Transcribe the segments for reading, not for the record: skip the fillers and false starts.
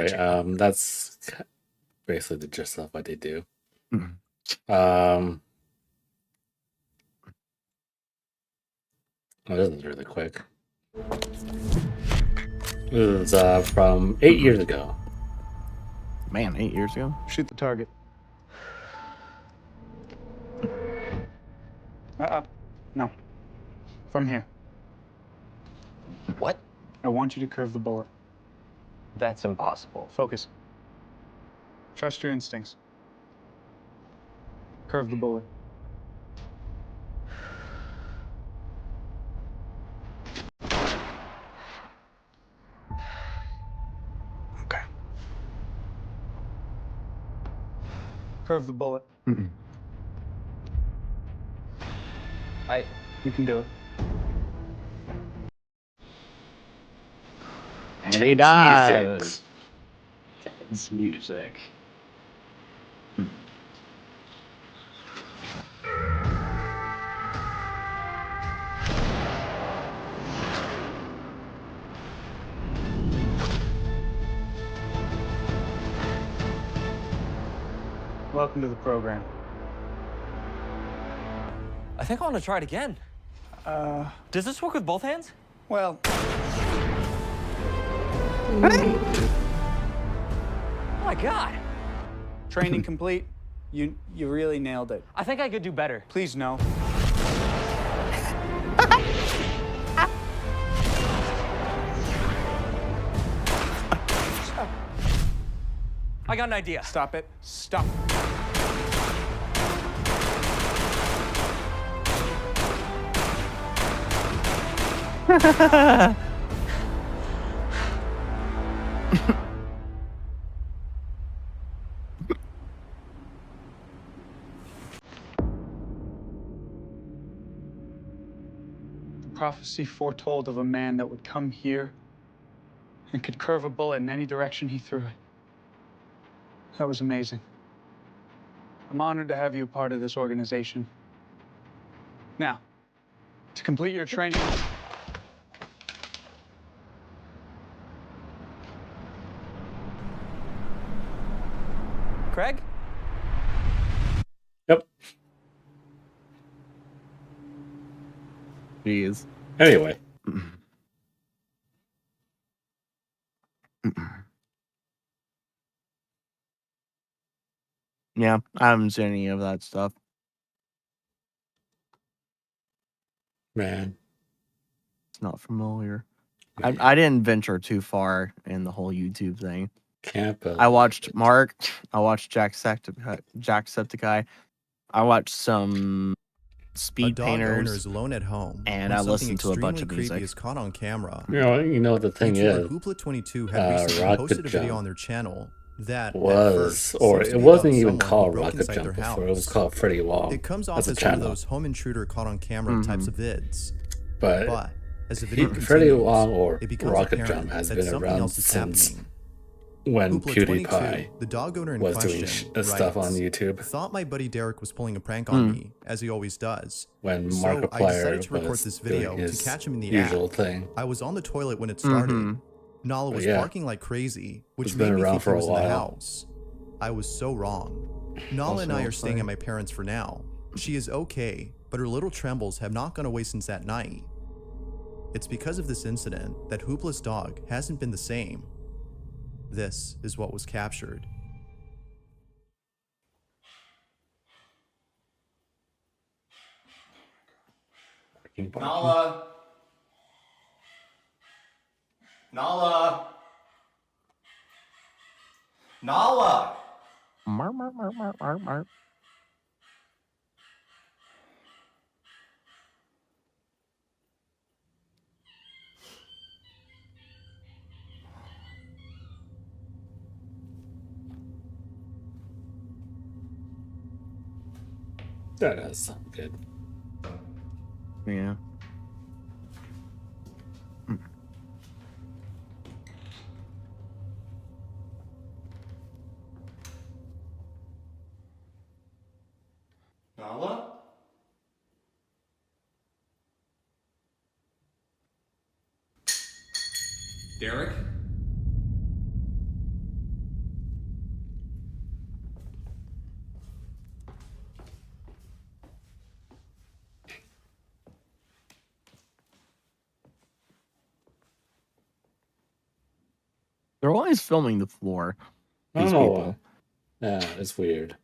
Right, that's basically the gist of what they do. Mhm. Oh, this is really quick. This is from 8 years ago. Man, 8 years ago? Shoot the target. No. From here. What? I want you to curve the bullet. That's impossible. Focus. Trust your instincts. Curve the bullet. Okay. Curve the bullet. You can do it. And he dies. It's music. Welcome to the program. I think I want to try it again. Does this work with both hands? Well, Oh my God. training complete. You really nailed it. I think I could do better. Please no. I got an idea. Stop it. Stop. The prophecy foretold of a man that would come here and could curve a bullet in any direction he threw it. That was amazing. I'm honored to have you a part of this organization. Now, to complete your training... Craig? Yep. Jeez. Anyway. Yeah, I haven't seen any of that stuff. Man. It's not familiar. Man. I didn't venture too far in the whole YouTube thing. Can't believe I watched it. Mark. I watched Jacksepticeye. I watched some speed a dog painters. owner is alone at home and when I something listened to a bunch of extremely creepy music. is caught on camera. You know the thing YouTuber is, Hoopla22 had recently Rocket posted a video Jump on their channel that was, at or first seems to it be wasn't about even someone called who broke Rocket inside Jump their before. It was house. called Freddie Wong. It comes off as a as one of channel. those home intruder caught on camera types of vids. But as the video Freddie continues, Wong or it becomes Rocket apparent Jump has that been something around else is since happening. when Hoopla22, PewDiePie the dog owner in was doing question, stuff on writes, YouTube. Thought my buddy Derek was pulling a prank on me, as he always does. When So I Markiplier decided to record was this video doing to his catch him in the usual act. thing. I was on the toilet when it started. Nala was yeah. barking like crazy, which It's made been me around think for he a was in the while. house. I was so wrong. Nala and I are staying at my parents' for now. She is okay, but her little trembles have not gone away since that night. It's because of this incident that Hoopla's dog hasn't been the same. This is what was captured. Nala! Nala! Nala! Mark, mark, mark, mark, mark, mark. That does sound good. Yeah. Nala? Derek? They're always filming the floor. I These don't know. people. Yeah, it's weird.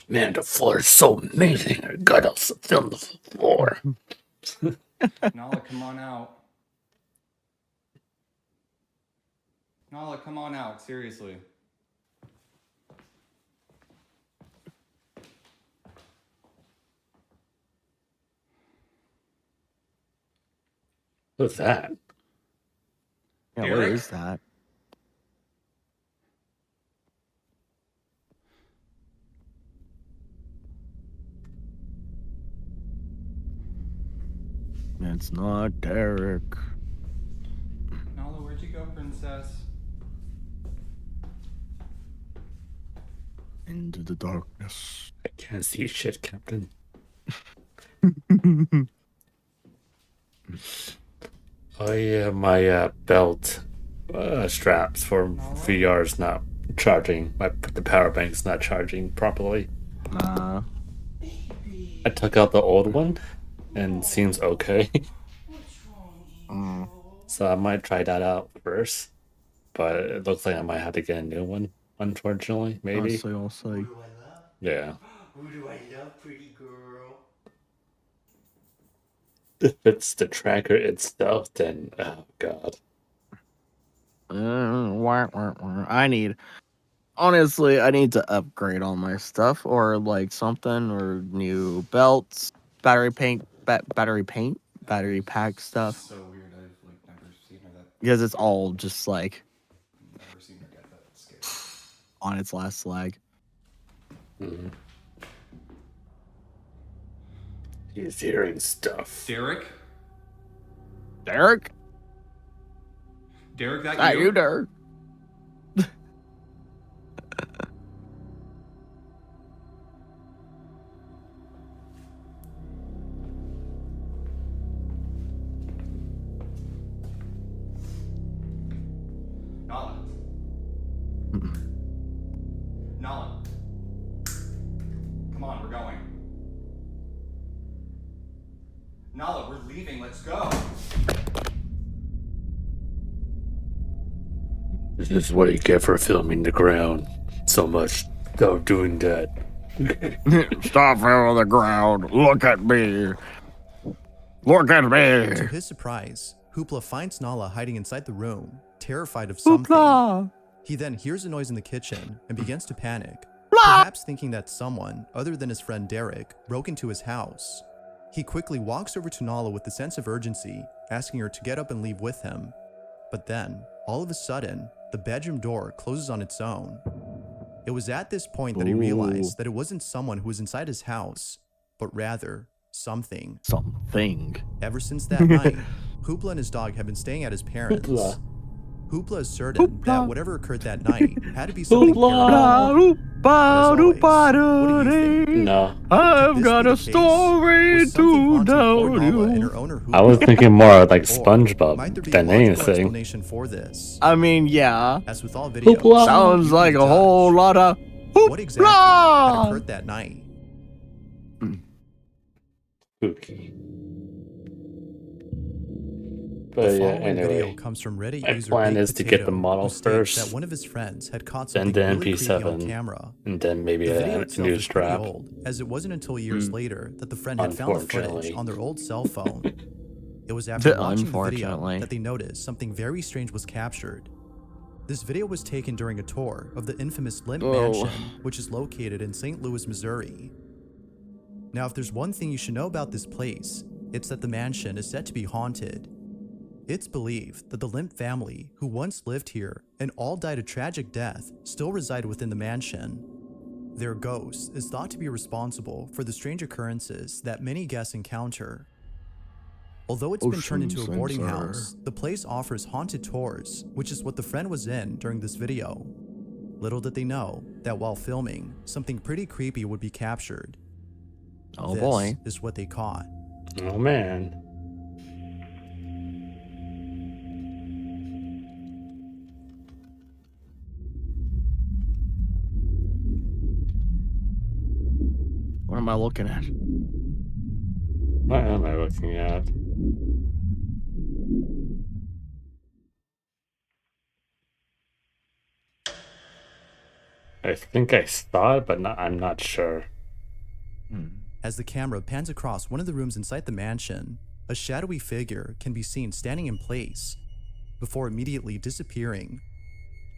Man, the floor is so amazing. I gotta film the floor. Nala, come on out. Nala, come on out. Seriously. What's that? Yeah, what Derek? is that? It's not Derek. Nala, where'd you go, princess? Into the darkness. I can't see shit, Captain. Oh yeah, my belt straps for VR is not charging. The power bank's not charging properly. Nah. I took out the old one, and seems okay. So I might try that out first. But it looks like I might have to get a new one, unfortunately. Maybe. I'll say. Yeah. Who do I love, pretty girl? If it's the tracker itself, then oh god. Honestly, I need to upgrade all my stuff or like something or new belts, battery pack stuff. So weird. I've like never seen her that. Because it's all just like Never seen her get that scared. on its last leg. Mm-hmm. He's hearing stuff. Derek? Derek? Derek, that That you? you, Derek? Nala. Nala. Come on, we're going. Nala, we're leaving. Let's go. This is what you get for filming the ground so much. Stop doing that. Stop on the ground. Look at me. Look at To me. his surprise, Hoopla finds Nala hiding inside the room, terrified of something. Hoopla. He then hears a noise in the kitchen and begins to panic, perhaps thinking that someone, other than his friend Derek, broke into his house. He quickly walks over to Nala with a sense of urgency, asking her to get up and leave with him. But then, all of a sudden, the bedroom door closes on its own. It was at this point that he realized that it wasn't someone who was inside his house, but rather something. Something. Ever since that night, Hoopla and his dog have been staying at his parents'. Hoopla. Hoopla is certain that whatever occurred that night had to be something Hoopla. paranormal. But as always, what do you think? No. I've Could this got be a the case? story Was something to haunting poor tell Nala and you. her owner I was Hoopla? thinking more like Or SpongeBob might there be than a logical anything. explanation for this? I mean, yeah. As with all videos, Hoopla. Sounds you like can a whole judge. lot of What exactly had hoopla. occurred that night? Spooky. The But yeah, following video anyway. comes from Reddit My user plan Baked is to get the Potato, model who states first, that one of his friends had caught then something the really creepy on MP7, camera. and then maybe The a video itself new is pretty strap. old, as it wasn't until years later that the friend had found the footage Unfortunately. on their old cell phone. It was after watching the video Unfortunately. that they noticed something very strange was captured. This video was taken during a tour of the infamous Limp Mansion, which is located in St. Louis, Missouri. Now, if there's one thing you should know about this place, it's that the mansion is said to be haunted. It's believed that the Limp family, who once lived here and all died a tragic death, still reside within the mansion. Their ghost is thought to be responsible for the strange occurrences that many guests encounter. Although it's been turned into a boarding house, the place offers haunted tours, which is what the friend was in during this video. Little did they know that while filming, something pretty creepy would be captured. Oh This boy. is what they caught. Oh man. What am I looking at? What am I looking at? I think I saw it, but I'm not sure. As the camera pans across one of the rooms inside the mansion, a shadowy figure can be seen standing in place before immediately disappearing.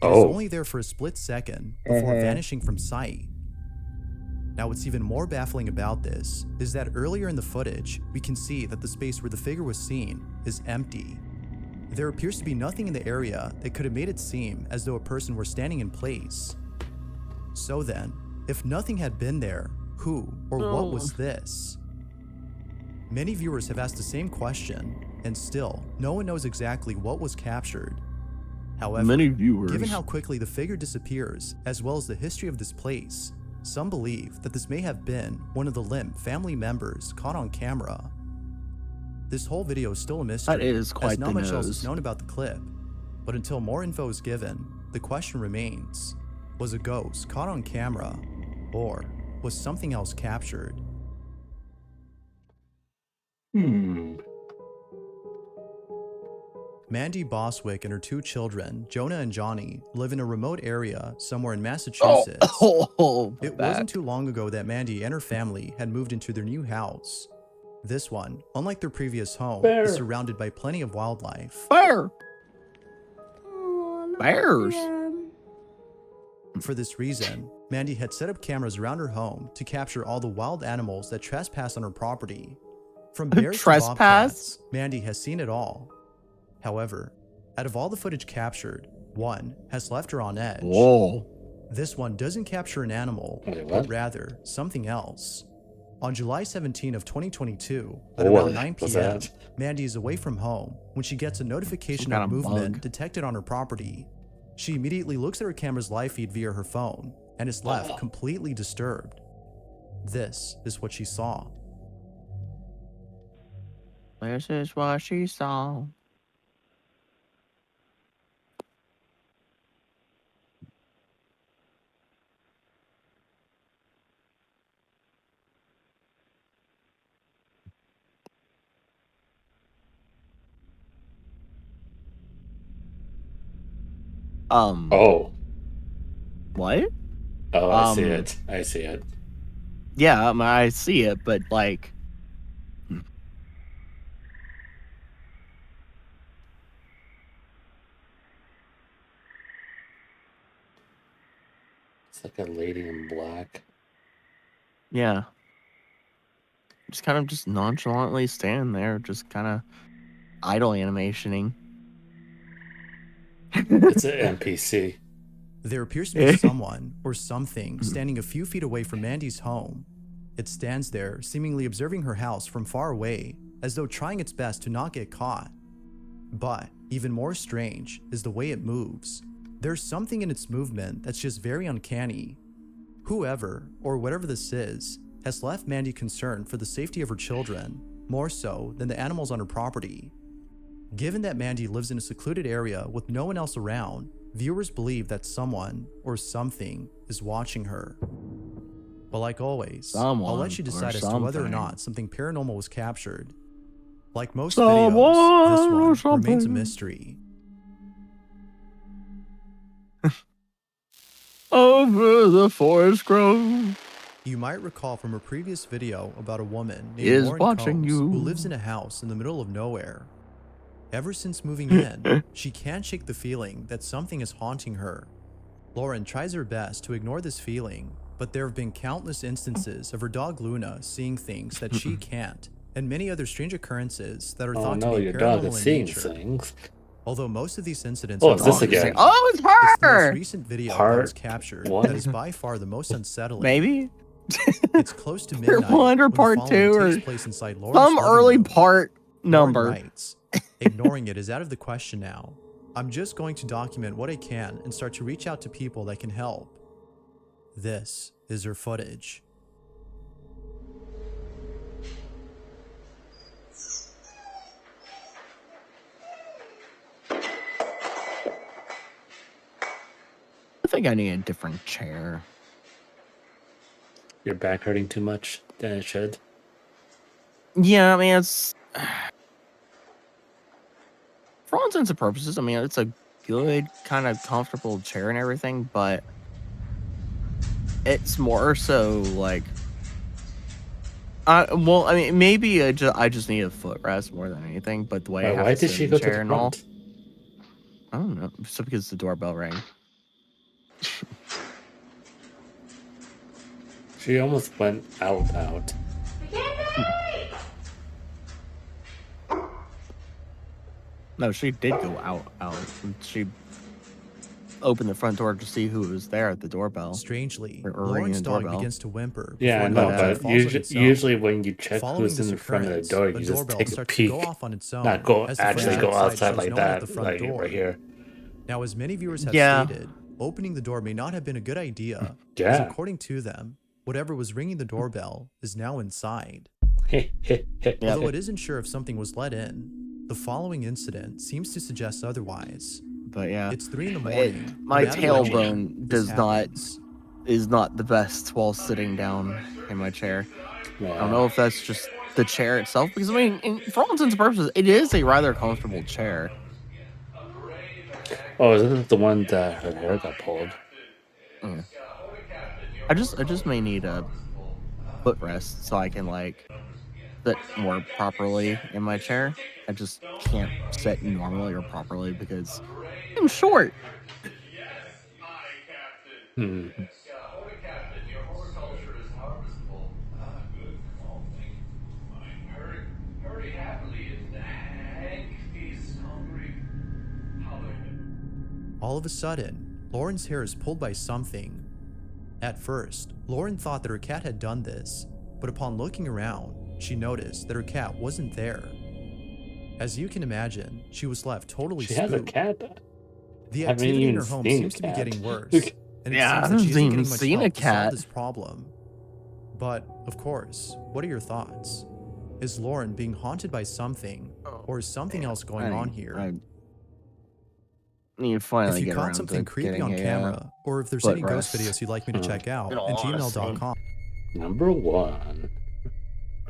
It is only there for a split second before vanishing from sight. Now, what's even more baffling about this is that earlier in the footage, we can see that the space where the figure was seen is empty. There appears to be nothing in the area that could have made it seem as though a person were standing in place. So then, if nothing had been there, who or what was this? Many viewers have asked the same question, and still, no one knows exactly what was captured. However, Many viewers. given how quickly the figure disappears, as well as the history of this place, some believe that this may have been one of the Limp family members caught on camera. This whole video is still a mystery, That is quite as not the much else nose. is known about the clip. But until more info is given, the question remains, was a ghost caught on camera, or was something else captured? Mandy Boswick and her 2 children, Jonah and Johnny, live in a remote area somewhere in Massachusetts. It wasn't too long ago that Mandy and her family had moved into their new house. This one, unlike their previous home, is surrounded by plenty of wildlife. Bear. Oh, look at Bears. them. For this reason, Mandy had set up cameras around her home to capture all the wild animals that trespass on her property. From bears to Trespass? bobcats, Mandy has seen it all. However, out of all the footage captured, one has left her on edge. Whoa. This one doesn't capture an animal, Wait, but what? rather something else. On July 17 of 2022, at What around 9 was p.m., that? Mandy is away from home when she gets a notification Some kind of of movement bug. detected on her property. She immediately looks at her camera's live feed via her phone and is left completely disturbed. This is what she saw. This is what she saw. Oh, What? oh, I see Um, it. I see it. Yeah, I mean, I see it, but like, It's like a lady in black. yeah. Just kind of just nonchalantly standing there, just kind of idle animationing. It's an NPC. There appears to be someone or something standing a few feet away from Mandy's home. It stands there, seemingly observing her house from far away, as though trying its best to not get caught. But even more strange is the way it moves. There's something in its movement that's just very uncanny. Whoever, or whatever this is, has left Mandy concerned for the safety of her children, more so than the animals on her property. Given that Mandy lives in a secluded area with no one else around, viewers believe that someone or something is watching her. But like always, I'll Someone let you or decide as to whether or something. not something paranormal was captured. Like most Someone videos, this or one remains a something. mystery. Over the forest grove. You might recall from a previous video about a woman named Is Lauren watching Combs you. who lives in a house in the middle of nowhere. Ever since moving in, she can't shake the feeling that something is haunting her. Lauren tries her best to ignore this feeling, but there have been countless instances of her dog Luna seeing things that she can't, and many other strange occurrences that are Oh thought no, to be your dog paranormal is in seeing nature. things. Although most of these incidents Oh, are it's this not again. recent, Oh, it's it's the most her. recent video that Part was captured one? that is by far the most unsettling. Maybe It's close to Part midnight one or when the part following two or takes place inside Lauren's some living early room. part Lauren number. writes, ignoring it is out of the question now. I'm just going to document what I can and start to reach out to people that can help. This is her footage. I think I need a different chair. Your back hurting too much than it should. Yeah, I mean, it's for all intents and purposes. I mean, it's a good kind of comfortable chair and everything, but It's more so like, well, I mean, maybe I just need a footrest more than anything. But the way I have Why to did sit she in go the to chair the and all, front? I don't know. So because the doorbell rang. She almost went out. No, she did go out. She opened the front door to see who was there at the doorbell. Strangely, Or ringing Lauren's the dog doorbell. begins to whimper Yeah, before I it know, eventually but falls on its own. usually when you check Following who's this in front of the occurrence, door, the you just doorbell take a starts to go peek. off on its own Not go as the actually footage go outside shows like no one at that, the front like door. right here. Now, as many viewers have Yeah. stated, opening the door may not have been a good idea, as Yeah. according to them, whatever was ringing the doorbell is now inside. Yeah. Although it isn't sure if something was let in, the following incident seems to suggest otherwise. But yeah, It's 3 in the morning. my no matter when tailbone this does not happens. is not the best while sitting down in my chair. I don't Yeah. know if that's just the chair itself, because I mean, for all intents and purposes, it is a rather comfortable chair. Oh, isn't it the one that her hair got pulled? Yeah. I just may need a footrest so I can like sit more properly in my chair. I just can't sit normally or properly because I'm short. Hmm. All of a sudden, Lauren's hair is pulled by something. At first, Lauren thought that her cat had done this, but upon looking around, she noticed that her cat wasn't there. As you can imagine, she was left totally She spooked. has a cat? The I haven't activity in even her home seen a seems to be cat. getting worse, and it Yeah, I seems that she haven't isn't even getting much seen a help to solve cat. this problem. But, of course, what are your thoughts? Is Lauren being haunted by something, or is something else going on here? I need to finally If you get caught around something to creepy getting on a camera, or if there's any ghost footrest. videos you'd like me to check out, In at all honesty. gmail.com. Number 1.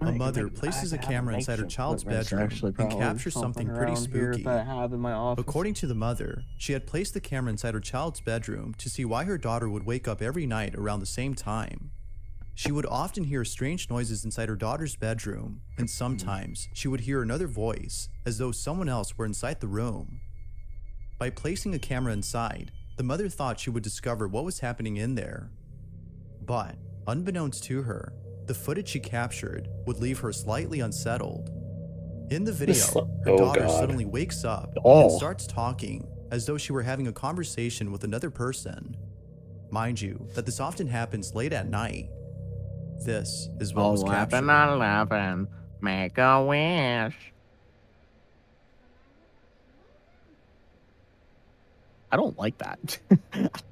A mother places a camera inside her child's bedroom and captures something pretty spooky. That I have in my office. According to the mother, she had placed the camera inside her child's bedroom to see why her daughter would wake up every night around the same time. She would often hear strange noises inside her daughter's bedroom, and sometimes she would hear another voice, as though someone else were inside the room. By placing a camera inside, the mother thought she would discover what was happening in there. But, unbeknownst to her, the footage she captured would leave her slightly unsettled. In the video, her daughter suddenly wakes up and starts talking as though she were having a conversation with another person. Mind you, that this often happens late at night. This is what was captured. 11, make a wish. I don't like that.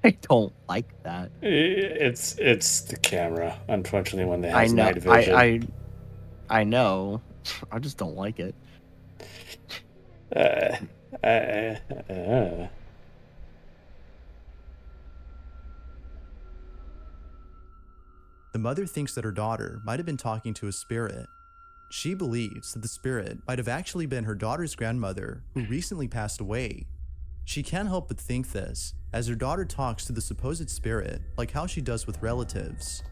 I don't like that. It's the camera, unfortunately, when they I have know. night vision. I know. I just don't like it. The mother thinks that her daughter might have been talking to a spirit. She believes that the spirit might have actually been her daughter's grandmother who recently passed away. She can't help but think this, as her daughter talks to the supposed spirit like how she does with relatives.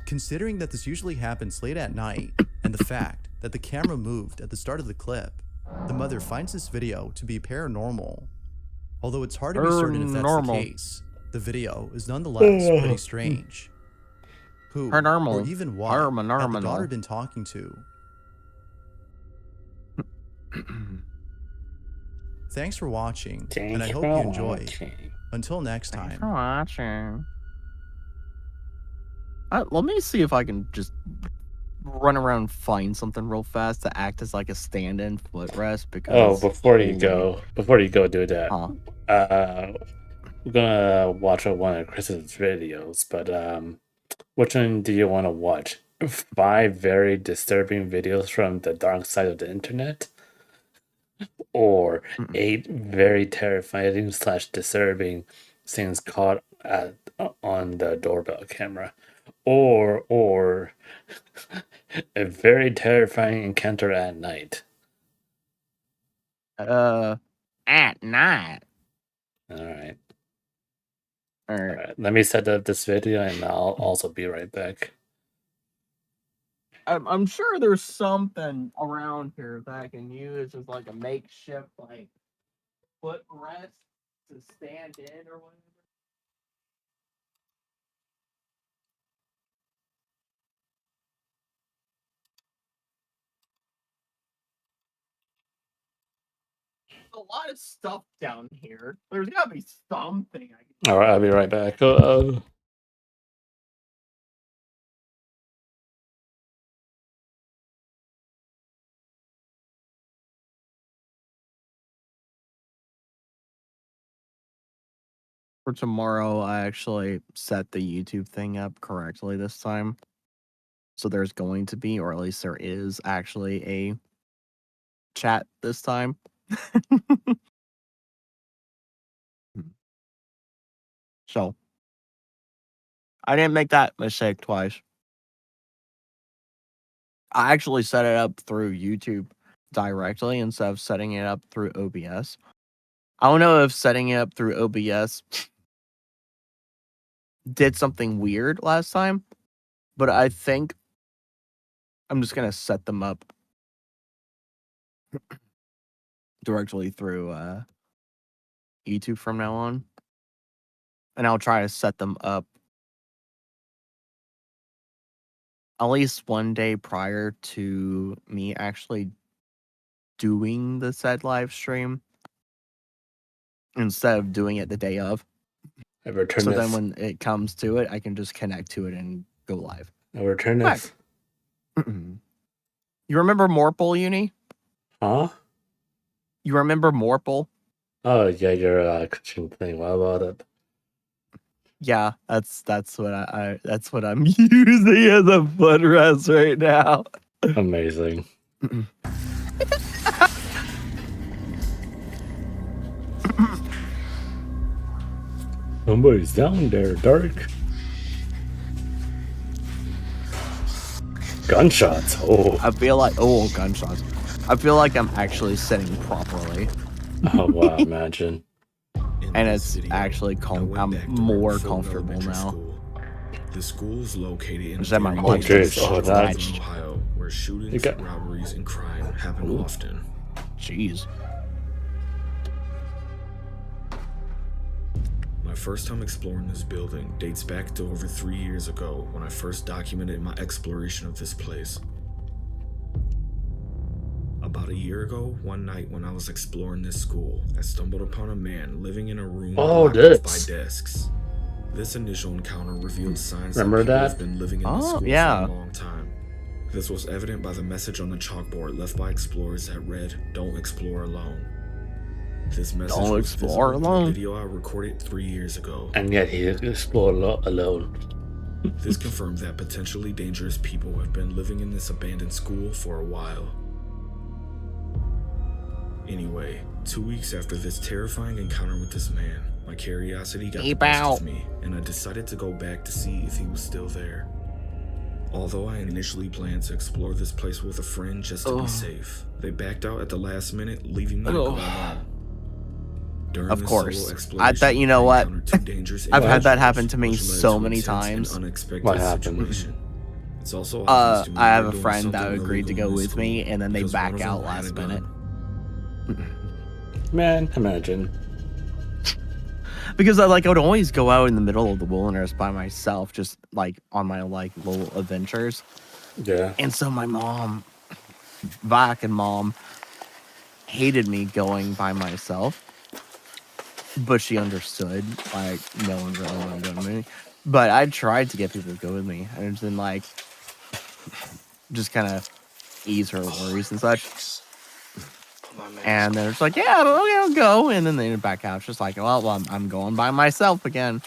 Considering that this usually happens late at night, and the fact that the camera moved at the start of the clip, the mother finds this video to be paranormal. Although it's hard to be certain if that's the case, the video is nonetheless pretty strange. Who, or even what, had the daughter been talking to? Thanks for watching, and I hope you enjoy. Until next time. Thanks for watching. Let me see if I can just run around and find something real fast to act as like a stand-in footrest. Because before you go do that, we're gonna watch one of Chris's videos, but which one do you want to watch? 5 very disturbing videos from the dark side of the internet, or 8 very terrifying / disturbing things caught on the doorbell camera, or a very terrifying encounter at night. At night. All right. All All right. right, let me set up this video, and I'll also be right back. I'm sure there's something around here that I can use as like a makeshift like footrest to stand in or whatever. A lot of stuff down here. There's gotta be something I can. All right, I'll be right back. For tomorrow, I actually set the YouTube thing up correctly this time. So there's going to be, or at least there is, actually a chat this time. So I didn't make that mistake twice. I actually set it up through YouTube directly instead of setting it up through OBS. I don't know if setting it up through OBS did something weird last time, but I think I'm just going to set them up directly through YouTube from now on. And I'll try to set them up at least one day prior to me actually doing the said live stream instead of doing it the day of. I return So this. then when it comes to it, I can just connect to it and go live. I return this. You remember Morple, Uni? Huh? You remember Morple? Oh yeah, your kitchen thing. What about it? Yeah, that's what that's what I'm using as a footrest right now. Amazing. Somebody's down there, Dark. Gunshots. Oh. I feel like gunshots. I feel like I'm actually sitting properly. Oh wow! Imagine. And it's actually I'm more comfortable now. The school is located in Ohio, where shootings, robberies, and crime happen often. Jeez. My first time exploring this building dates back to over 3 years ago when I first documented my exploration of this place. About a year ago, one night when I was exploring this school, I stumbled upon a man living in a room blocked off by desks. This initial encounter revealed signs that people have been living in this school for a long time. This was evident by the message on the chalkboard left by explorers that read, "Don't explore alone." This message was visible in the video I recorded 3 years ago. And yet he explored alone. This confirmed that potentially dangerous people have been living in this abandoned school for a while. Anyway, 2 weeks after this terrifying encounter with this man, my curiosity got the best of me, and I decided to go back to see if he was still there. Although I initially planned to explore this place with a friend just to be safe, they backed out at the last minute, leaving me to go alone. During of course. I thought, you know what? I've had that happen to me so many times. What happened? It's also I have a friend that agreed to go with me, and then they back out last minute. Man, imagine. Because I would always go out in the middle of the wilderness by myself, just like on my little adventures. Yeah. And so my mom, Vac and mom, hated me going by myself. But she understood, like, no one really wanted to go with me. But I tried to get people to go with me. And then, like, just kind of ease her worries and such. And then it's like, yeah, I'll go. And then they back out. It's just like, well, I'm going by myself again.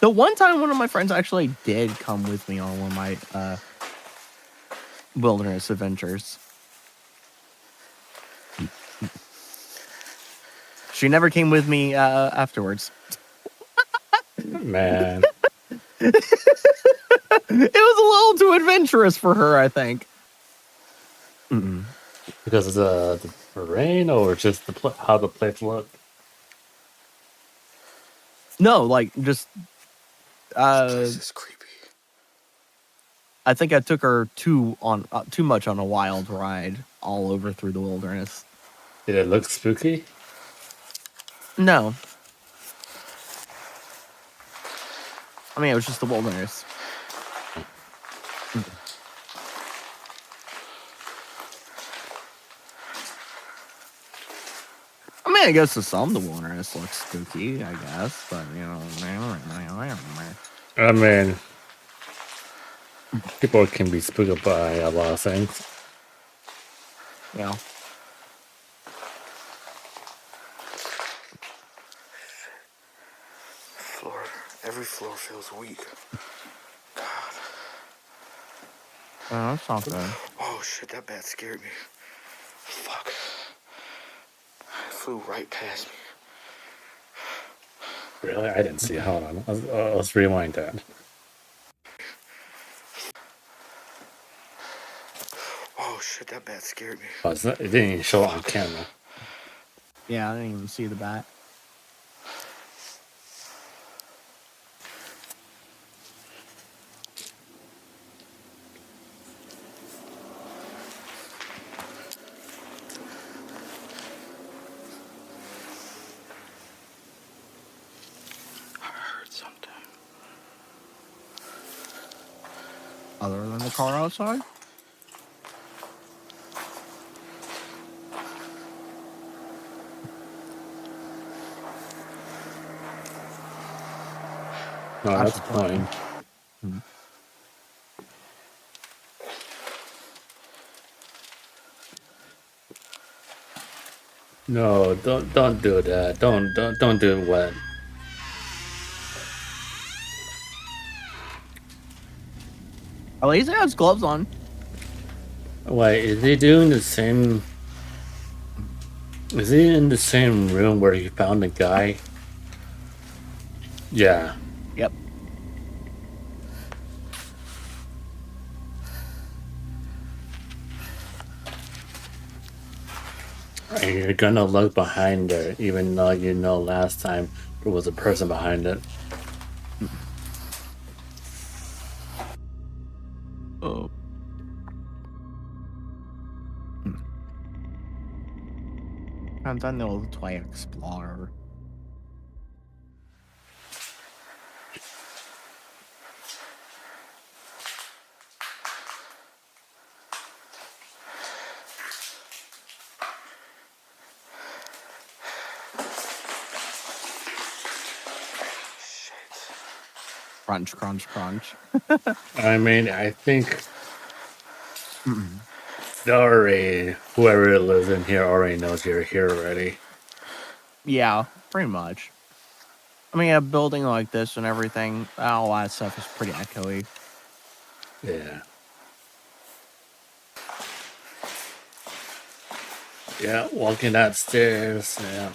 The one time one of my friends actually did come with me on one of my wilderness adventures. She never came with me afterwards. Man. It was a little too adventurous for her, I think. Because of the rain, or just how the place looked? No, like just This is creepy. I think I took her too much on a wild ride all over through the wilderness. Did it look spooky? No. I mean, it was just the wilderness. I mean, I guess to some the wilderness looks spooky, I guess, but you know, I mean, people can be spooked by a lot of things. Yeah. Every floor feels weak. God. Oh, that's not good. Oh shit, that bat scared me. Fuck. It flew right past me. Really? I didn't see it. Hold on. Let's rewind that. Oh shit, that bat scared me. Oh, it didn't even show it on camera. Yeah, I didn't even see the bat. Other than the car outside? No, that's fine. No, don't do that. Don't do it wet. At least he has gloves on. Wait, is he doing the same? Is he in the same room where he found the guy? Yeah. Yep. And you're gonna look behind there, even though you know last time there was a person behind it. Oh. And then they'll toy explorer. Crunch, crunch, crunch. I mean, I think whoever lives in here already knows you're here already. Yeah, pretty much. I mean, a building like this and everything, all that stuff is pretty echoey. Yeah. Yeah, walking that stairs. Yeah.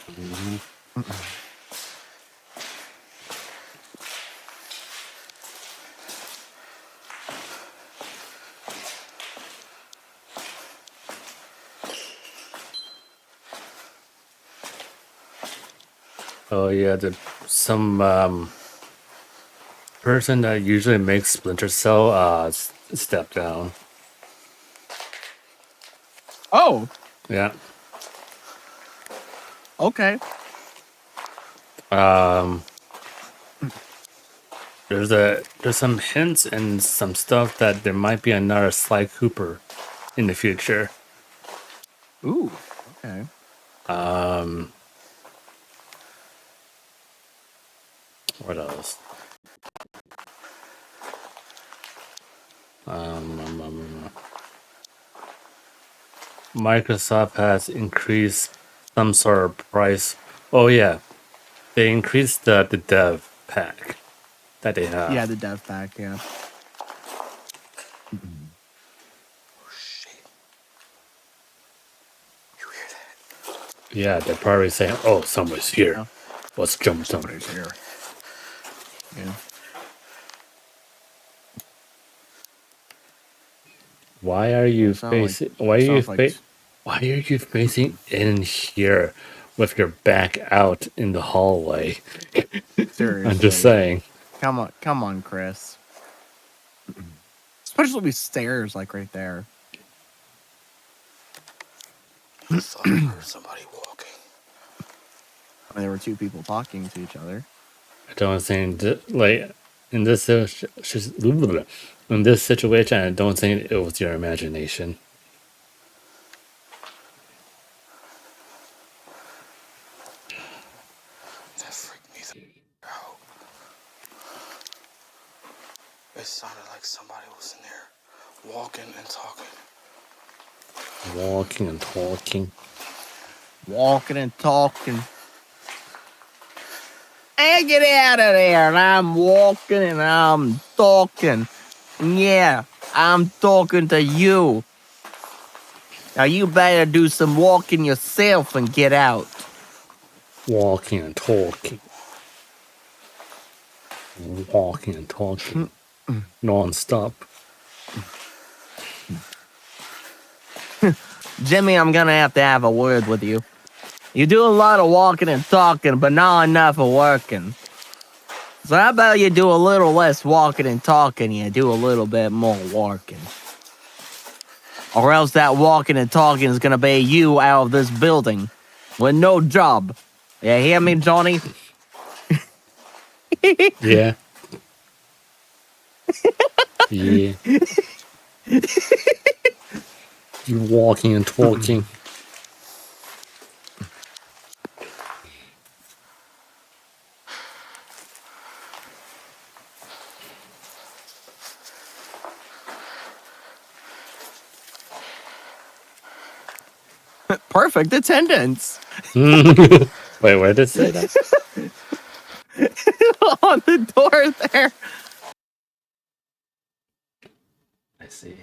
Oh yeah, some person that usually makes Splinter Cell step down. Oh. Yeah. Okay. There's some hints and some stuff that there might be another Sly Cooper in the future. Ooh. Okay. What else? Microsoft has increased some sort of price. Oh yeah, they increased the dev pack that they have. Yeah, the dev pack. Yeah. Oh shit! You hear that? Yeah, they're probably saying, "Oh, somebody's here. Yeah. Let's jump. Somebody's here." Yeah. Why are you facing? Why are you facing in here with your back out in the hallway? Seriously. I'm just saying. Come on, Chris. Especially with stairs like right there. I thought I heard somebody walking. I mean, there were two people talking to each other. I don't think like in this situation, I don't think it was your imagination. That freaked me out. It sounded like somebody was in there walking and talking. Walking and talking. Walking and talking. Hey, get out of there. And I'm walking and I'm talking. And yeah, I'm talking to you. Now you better do some walking yourself and get out. Walking and talking. Walking and talking. Non-stop. Jimmy, I'm gonna have to have a word with you. You do a lot of walking and talking, but not enough of working. So how about you do a little less walking and talking, you do a little bit more working. Or else that walking and talking is gonna be you out of this building with no job. You hear me, Johnny? Yeah. Yeah. You walking and talking. Perfect attendance. Wait, where did it say that? On the door there. I see.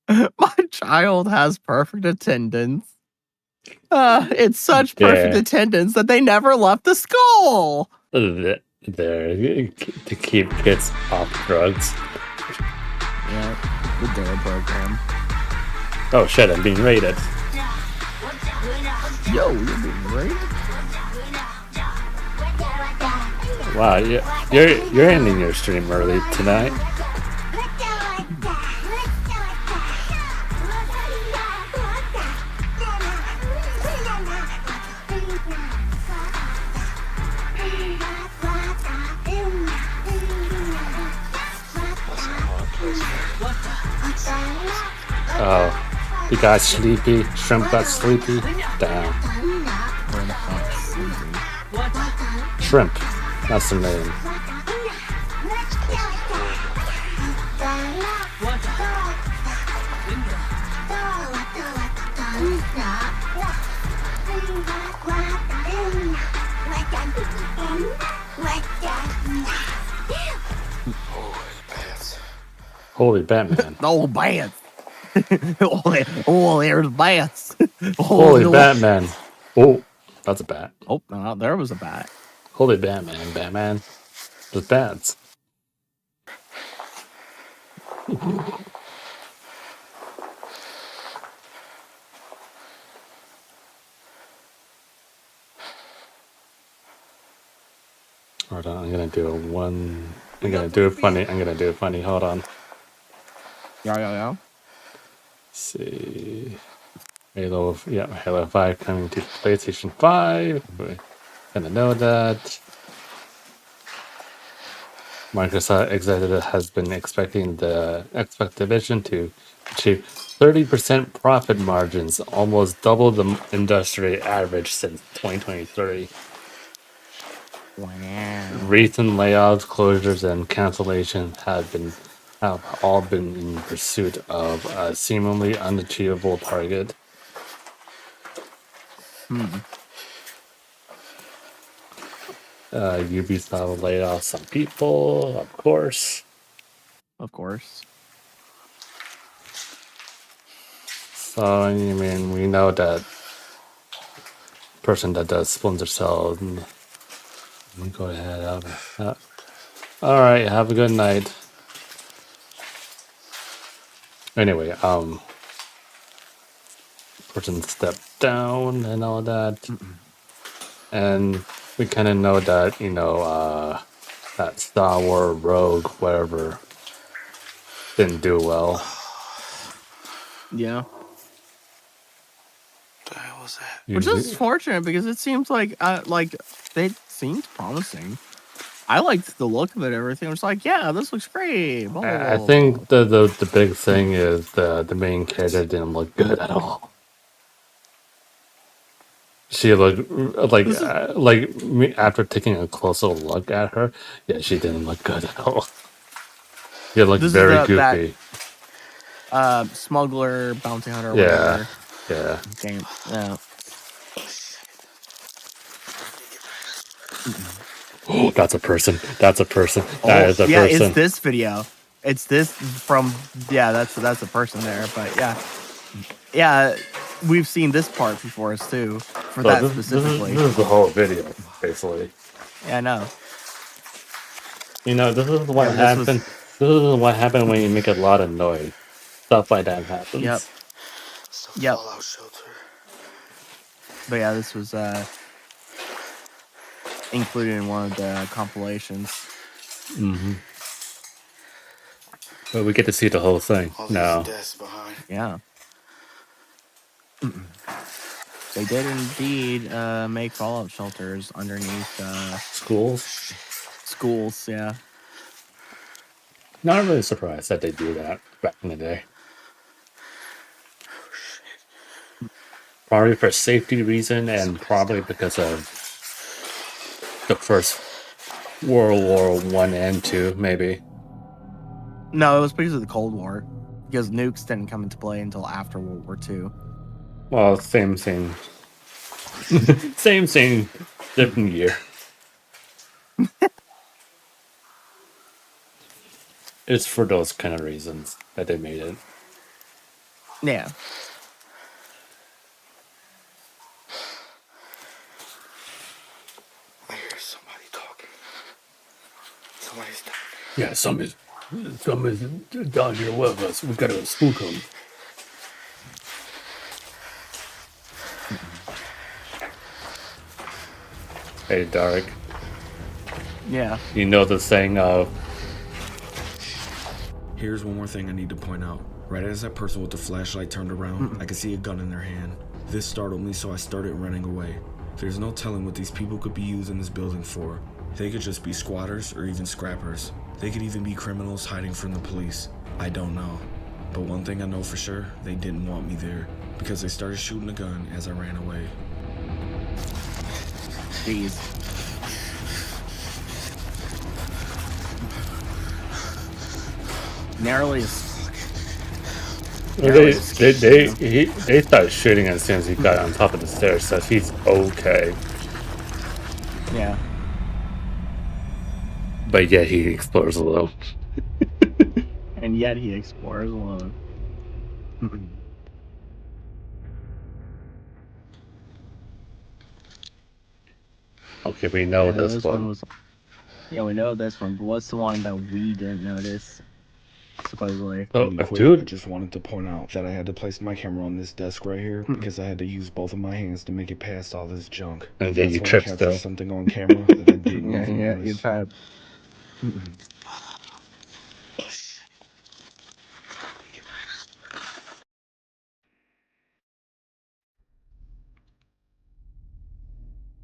My child has perfect attendance. It's such perfect attendance that they never left the school. There to keep kids off drugs. Yeah, the DARE program. Oh shit! I'm being raided. Yo, you're being raided. Wow, you're ending your stream early tonight. Oh, you got sleepy. Shrimp got sleepy. Damn. Shrimp. That's the name. Holy Batman. Oh, bats. There's bats. Holy Batman. Oh, that's a bat. Oh, no, there was a bat. Holy Batman. There's bats. Hold on, I'm gonna do it funny. Hold on. Yeah. Let's see. Halo 5 coming to PlayStation 5. We're gonna know that. Microsoft executive has been expecting the Xbox division to achieve 30% profit margins, almost double the industry average since 2023. Wow. Recent layoffs, closures, and cancellations have all been in pursuit of a seemingly unachievable target. Ubisoft laid off some people, of course. So, I mean, we know that person that does Splinter Cell. Let me go ahead. All right, have a good night. Anyway, person stepped down and all that, and we kind of know that that Star Wars Rogue, whatever, didn't do well. Yeah. What the hell was that? Which is fortunate because it seems like it seemed promising. I liked the look of it. Everything was like, yeah, this looks great. Blah, blah, blah, I think the big thing is the main character didn't look good at all. She looked after taking a closer look at her, yeah, she didn't look good at all. She looked very goofy. That, smuggler, bounty hunter, Yeah, whatever. yeah. Game. Yeah. Oh, that's a person. That's a person. That is a yeah, person. it's this video. It's this from that's a person there, but yeah, we've seen this part before us too. For that specifically, this is the whole video, basically. Yeah, I know. This is what happens. This is what happens when you make a lot of noise. Stuff like that happens. Yep. Yep. Fallout shelter. But yeah, this was included in one of the compilations. Mm-hmm. But we get to see the whole thing now. Yeah. They did indeed make fallout shelters underneath schools. Schools, yeah. Not really surprised that they do that back in the day. Probably for safety reason and probably because of the First World War I and II, maybe. No, it was because of the Cold War. Because nukes didn't come into play until after World War II. Well, same thing. same, different year. It's for those kind of reasons that they made it. Yeah. I hear somebody talking. Somebody's down there. Yeah, somebody's down here with us. We gotta spook them. Hey, Dark. Yeah. You know the saying of... Here's one more thing I need to point out. Right as that person with the flashlight turned around, I could see a gun in their hand. This startled me, so I started running away. There's no telling what these people could be using this building for. They could just be squatters or even scrappers. They could even be criminals hiding from the police. I don't know. But one thing I know for sure, they didn't want me there, because they started shooting a gun as I ran away. Jeez. Narrowly They started shooting as soon as he got on top of the stairs, so he's okay. Yeah. But yet he explores alone. And yet he explores alone. Okay, we know this one. Yeah, we know this one, but what's the one that we didn't notice? Supposedly. Oh, dude. I just wanted to point out that I had to place my camera on this desk right here because I had to use both of my hands to make it past all this junk. And then you tripped still. Something on camera that I didn't yeah, you tried.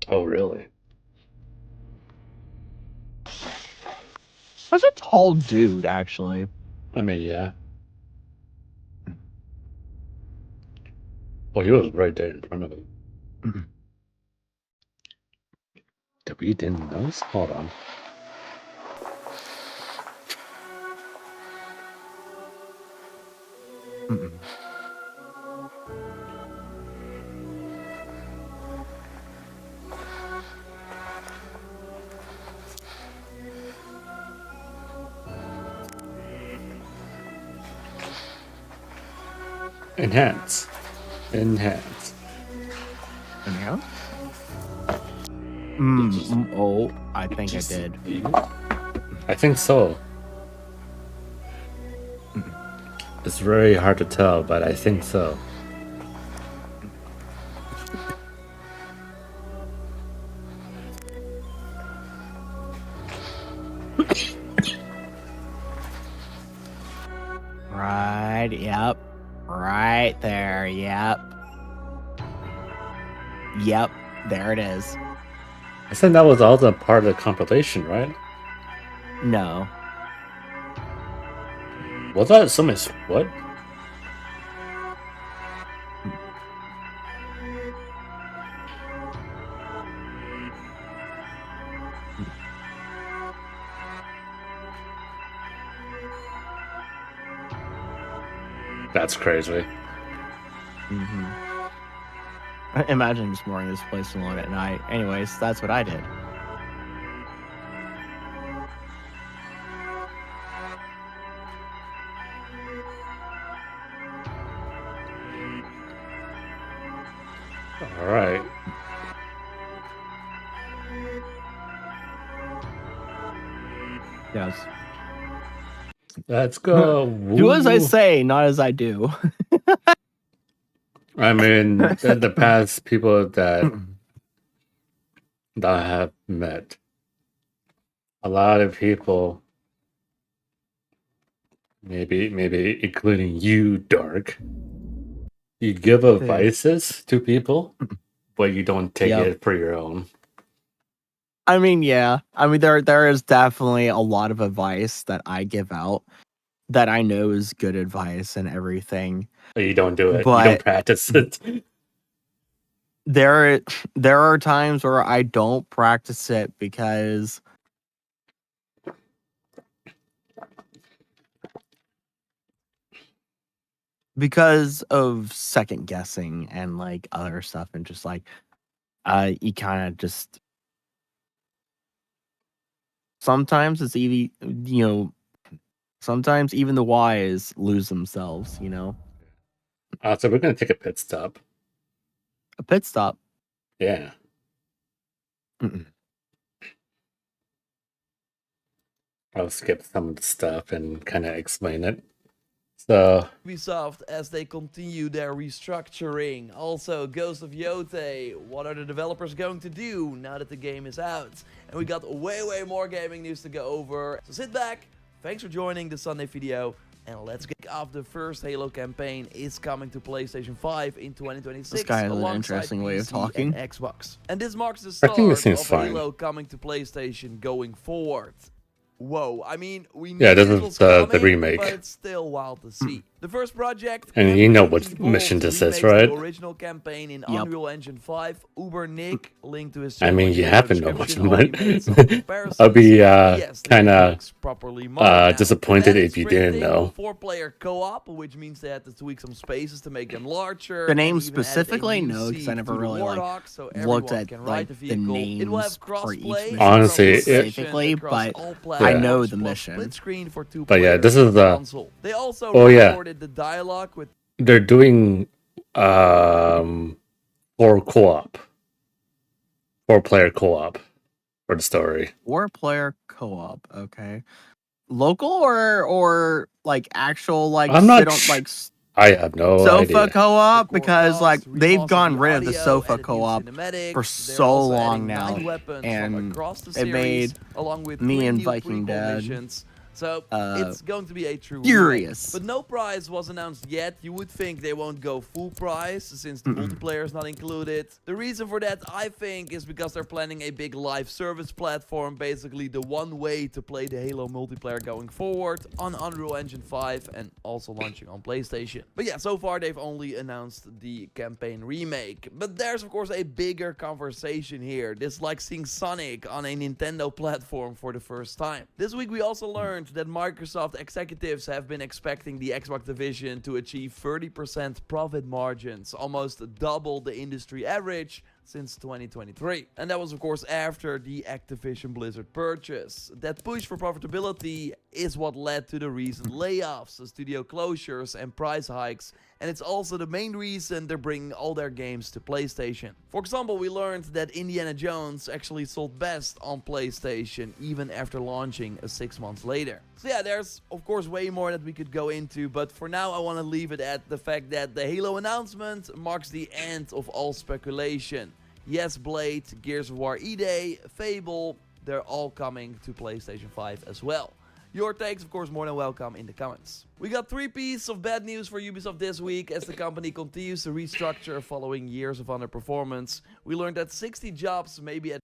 Oh, really? That's a tall dude, actually. I mean, yeah. Well, he was right there in front of him. That we didn't notice? Hold on. Enhance. Enhance? Oh, I think I did. I think so. It's very hard to tell, but I think so. Right, yep. Right there, yep. Yep, there it is. I think that was also part of the compilation, right? No. Was that something? What? That's crazy. Imagine exploring this place alone at night. Anyways, that's what I did. All right. Yes. Let's go. Do as I say, not as I do. I mean, the past people that I have met, a lot of people, maybe including you, Dark, you give advices to people, but you don't take it for your own. I mean, yeah. I mean, there is definitely a lot of advice that I give out that I know is good advice and everything. But you don't do it. You don't practice it. There are times where I don't practice it because of second guessing and like other stuff, and just like you kind of just sometimes it's even, you know, sometimes even the wise lose themselves, you know. So we're gonna take a pit stop. A pit stop. Yeah. I'll skip some of the stuff and kind of explain it. So Ubisoft, as they continue their restructuring. Also, Ghost of Yote, what are the developers going to do now that the game is out? And we got way more gaming news to go over. So sit back, thanks for joining the Sunday video, and let's kick off. The first Halo campaign is coming to PlayStation 5 in 2026. This guy has an interesting way of talking. And Xbox. And this marks the start of Halo coming to PlayStation going forward. Whoa, I mean, we knew this is the remake, but it's still wild to see. The first project, and you know what mission this is, right? The original campaign in Unreal Engine 5. Uber Nick, link to his I mean, you have to know what's but I'll be kind of disappointed if you didn't know. 4-player co-op, which means they had to tweak some spaces to make them larger. The name specifically, no, because I never really looked at the names for each mission specifically, but I know the mission. But yeah, this is the. They also recorded the dialogue with. They're doing 4 co-op, 4-player co-op for the story. 4-player co-op, okay. Local or like actual like I'm not I have no sofa idea. Co-op, because like they've gone rid of the sofa co-op for so long now, and it made me and Viking Dad so it's going to be a true furious. But no prize was announced yet. You would think they won't go full price since the multiplayer is not included. The reason for that, I think, is because they're planning a big live service platform, basically the one way to play the Halo multiplayer going forward on Unreal Engine 5 and also launching on PlayStation. But yeah, so far they've only announced the campaign remake. But there's of course a bigger conversation here. This is like seeing Sonic on a Nintendo platform for the first time. This week we also learned that Microsoft executives have been expecting the Xbox division to achieve 30% profit margins, almost double the industry average since 2023. And that was of course after the Activision Blizzard purchase. That push for profitability is what led to the recent layoffs, studio closures and price hikes, and it's also the main reason they're bringing all their games to PlayStation. For example, we learned that Indiana Jones actually sold best on PlayStation even after launching 6 months later. So yeah, there's of course way more that we could go into, but for now I want to leave it at the fact that the Halo announcement marks the end of all speculation. Yes, Blade, Gears of War E-Day, Fable, they're all coming to PlayStation 5 as well. Your takes, of course, more than welcome in the comments. We got 3 pieces of bad news for Ubisoft this week as the company continues to restructure following years of underperformance. We learned that 60 jobs may be at...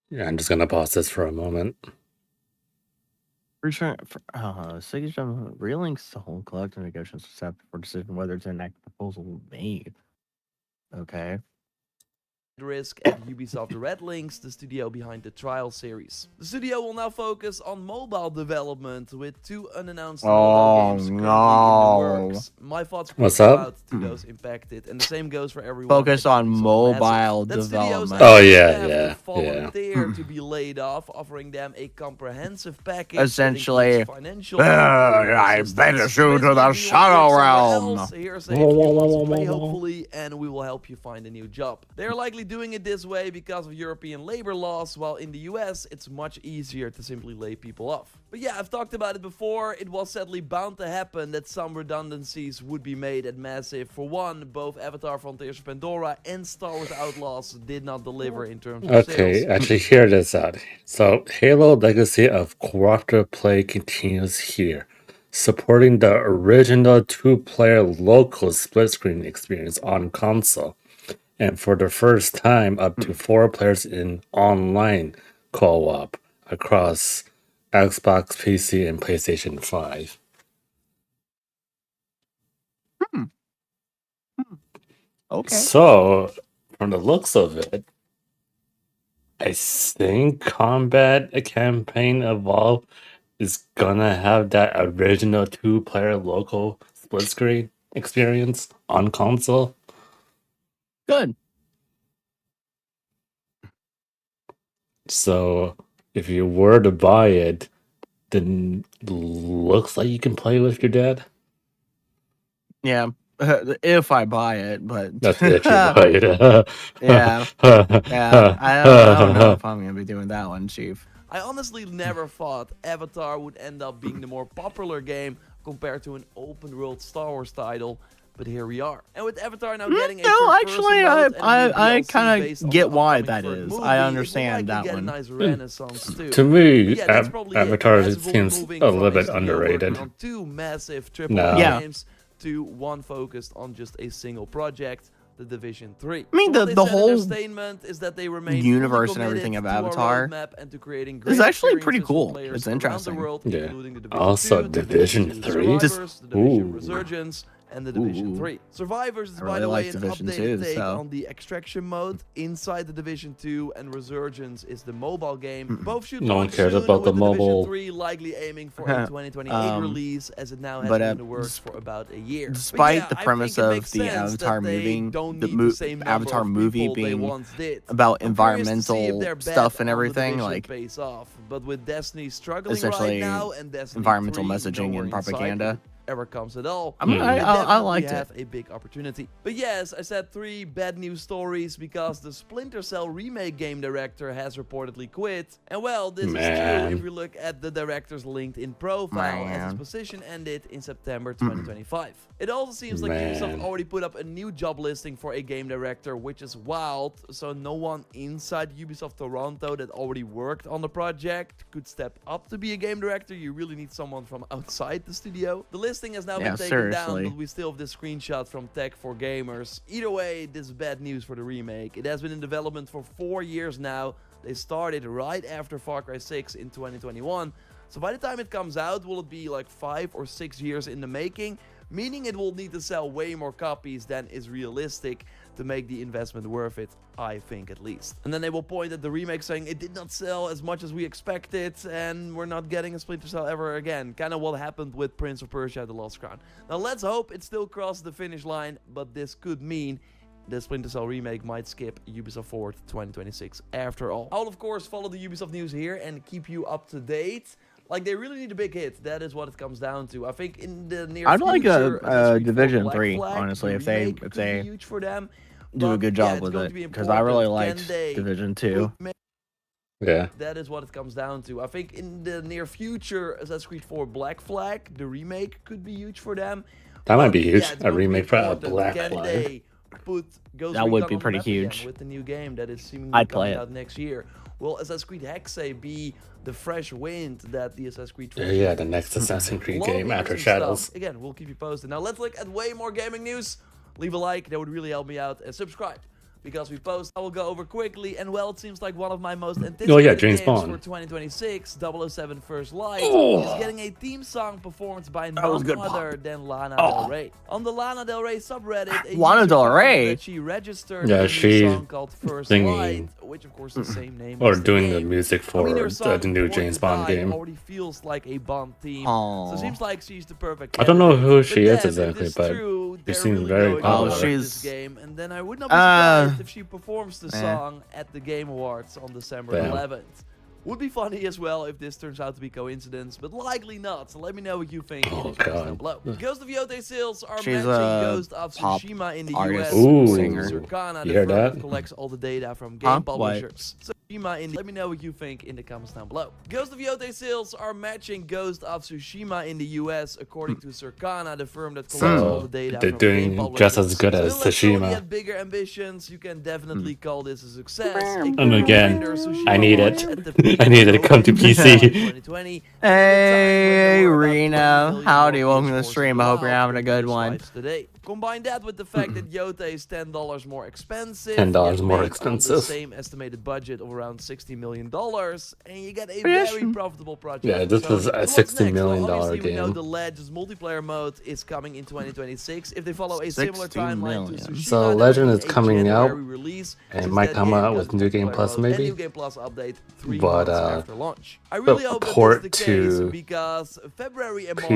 Yeah, I'm just gonna pause this for a moment. Return for relinks the whole collective negotiations step for decision whether to enact the proposal made. Okay. risk at Ubisoft Red Links, the studio behind the Trial series. The studio will now focus on mobile development with 2 unannounced mobile games currently in the works. My thoughts go out to those impacted, and the same goes for everyone. Focus on mobile development. Oh yeah. Volunteer to be laid off, offering them a comprehensive package. Essentially, financial I better shoot to the shadow realm. Here's a few months pay, hopefully, and we will help you find a new job. They're likely doing it this way because of European labor laws, while in the US it's much easier to simply lay people off. But yeah, I've talked about it before. It was sadly bound to happen that some redundancies would be made at Massive. For one, both Avatar Frontiers of Pandora and Star Wars Outlaws did not deliver in terms of sales. Okay, actually hear this out. So Halo Legacy of cooperative play continues here, supporting the original 2-player local split screen experience on console. And for the first time, up to 4 players in online co-op across Xbox, PC, and PlayStation 5. Okay. So, from the looks of it, I think Combat Campaign Evolve is gonna have that original 2-player local split screen experience on console. Good. So if you were to buy it, then looks like you can play with your dad. Yeah, if I buy it, but That's if you buy it. yeah. I don't know if I'm gonna be doing that one, Chief. I honestly never thought Avatar would end up being the more popular game compared to an open world Star Wars title. But here we are. And with Avatar now getting a I kind of get why that is. I understand that one. Nice renaissance too. To me, Avatar seems a little bit underrated. On 2 massive AAA games to 1 focused on just a single project, The Division 3. I mean, the whole statement is that they remain universe and everything of Avatar is actually pretty cool. It's interesting. Yeah. Also, Division 3. Resurgence and The Division 3. Survivors is, by the way, an updated take on the extraction mode inside The Division 2, and Resurgence is the mobile game. Both should no one cares about the mobile. Division 3 likely aiming for a 2028 release, as it now has been in the works for about a year. Despite the premise of the Avatar movie, Avatar movie being about environmental stuff and everything, like but with Destiny struggling essentially right now and Destiny environmental 3 messaging and propaganda. Ever comes at all. I liked have a big opportunity. But yes, I said 3 bad news stories because the Splinter Cell remake game director has reportedly quit. And well, this is true if you look at the director's LinkedIn profile, as his position ended in September 2025. It also seems like Ubisoft already put up a new job listing for a game director, which is wild. So no one inside Ubisoft Toronto that already worked on the project could step up to be a game director. You really need someone from outside the studio. The listing has now been taken down, but we still have this screenshot from Tech for Gamers. Either way, this is bad news for the remake. It has been in development for 4 years now. They started right after Far Cry 6 in 2021. So by the time it comes out, will it be like 5 or 6 years in the making? Meaning it will need to sell way more copies than is realistic to make the investment worth it, I think at least. And then they will point at the remake saying it did not sell as much as we expected and we're not getting a Splinter Cell ever again. Kind of what happened with Prince of Persia: The Lost Crown. Now let's hope it still crosses the finish line, but this could mean the Splinter Cell remake might skip Ubisoft Forward 2026 after all. I'll of course follow the Ubisoft news here and keep you up to date. Like, they really need a big hit. That is what it comes down to. I think in the near I'd future, like a Division 3, honestly, if they huge for them, do a good job with it, because I really liked Division 2. Yeah. That is what it comes down to. I think in the near future, Assassin's Creed 4 Black Flag, the remake, could be huge for them. That might be huge. Yeah, it's A going to be remake for a important. Black Can Flag. they put Ghost That would Recon be on the pretty map again huge. with the new game that is seemingly I'd play coming it. out next year? Will Assassin's Creed Hexe be the fresh wind that the Assassin's Creed 4 Yeah, the next Assassin's Creed A lot of game after interesting Shadows. stuff. Again, we'll keep you posted. Now let's look at way more gaming news. Leave a like, that would really help me out, and subscribe, because we post. I will go over quickly, and well, it seems like one of my most anticipated James games Bond. for 2026, 007 First Light, is getting a theme song performed by none other than Lana Del Rey. On the Lana Del Rey subreddit, a Lana user Del found Rey? that she registered Yeah, a new she song called First singing Light, which of course is the same name or as the doing the game. music I for mean, her song, the new Born James to Bond Die, game. already feels like a Bond theme. Aw. So it seems like she's the perfect I don't know candidate. who But she is then, if exactly, this but true, she they're seems really very going popular. all out She's- this game, and then I would not be surprised if she performs the song at the Game Awards on December Damn. 11th. Would be funny as well if this turns out to be coincidence, but likely not. So let me know what you think in the comments down God. below. Ghost of Yote sales are She's matching a Ghost of pop Tsushima in the artist, US. Ooh. according to singer. Circana, You the hear firm that? that collects all the data from Huh? game What? publishers. Tsushima in the, let me know what you think in the comments down below. Ghost of Yote sales are matching Ghost of Tsushima in the US, according to Circana, the firm that collects all the data they're from game doing publishers. just as good So as unless Sony Tsushima. had bigger ambitions, you can definitely call this a success. And again, I need it. I I need it to come to PC. 2020. Hey, Reno. Howdy, welcome to the stream. I hope you're having a good one. Today. Combine that with the fact that Yote is $10 more expensive. $10 yet more made on expensive. the same estimated budget of around $60 million, and you get a Yes. very profitable project. Yeah, from this Sony. was a So what's $60 next? million Well, obviously, we know game. the Legends multiplayer mode is coming in 2026. If they follow a similar 60 timeline million. to Tsushima, So there will Legend be is a coming out, January release, and it since might that come game out got with New Game multiplayer Plus, mode and maybe? New Game Plus update 3 But, months after launch. I really hope that port that's the case to because February and March are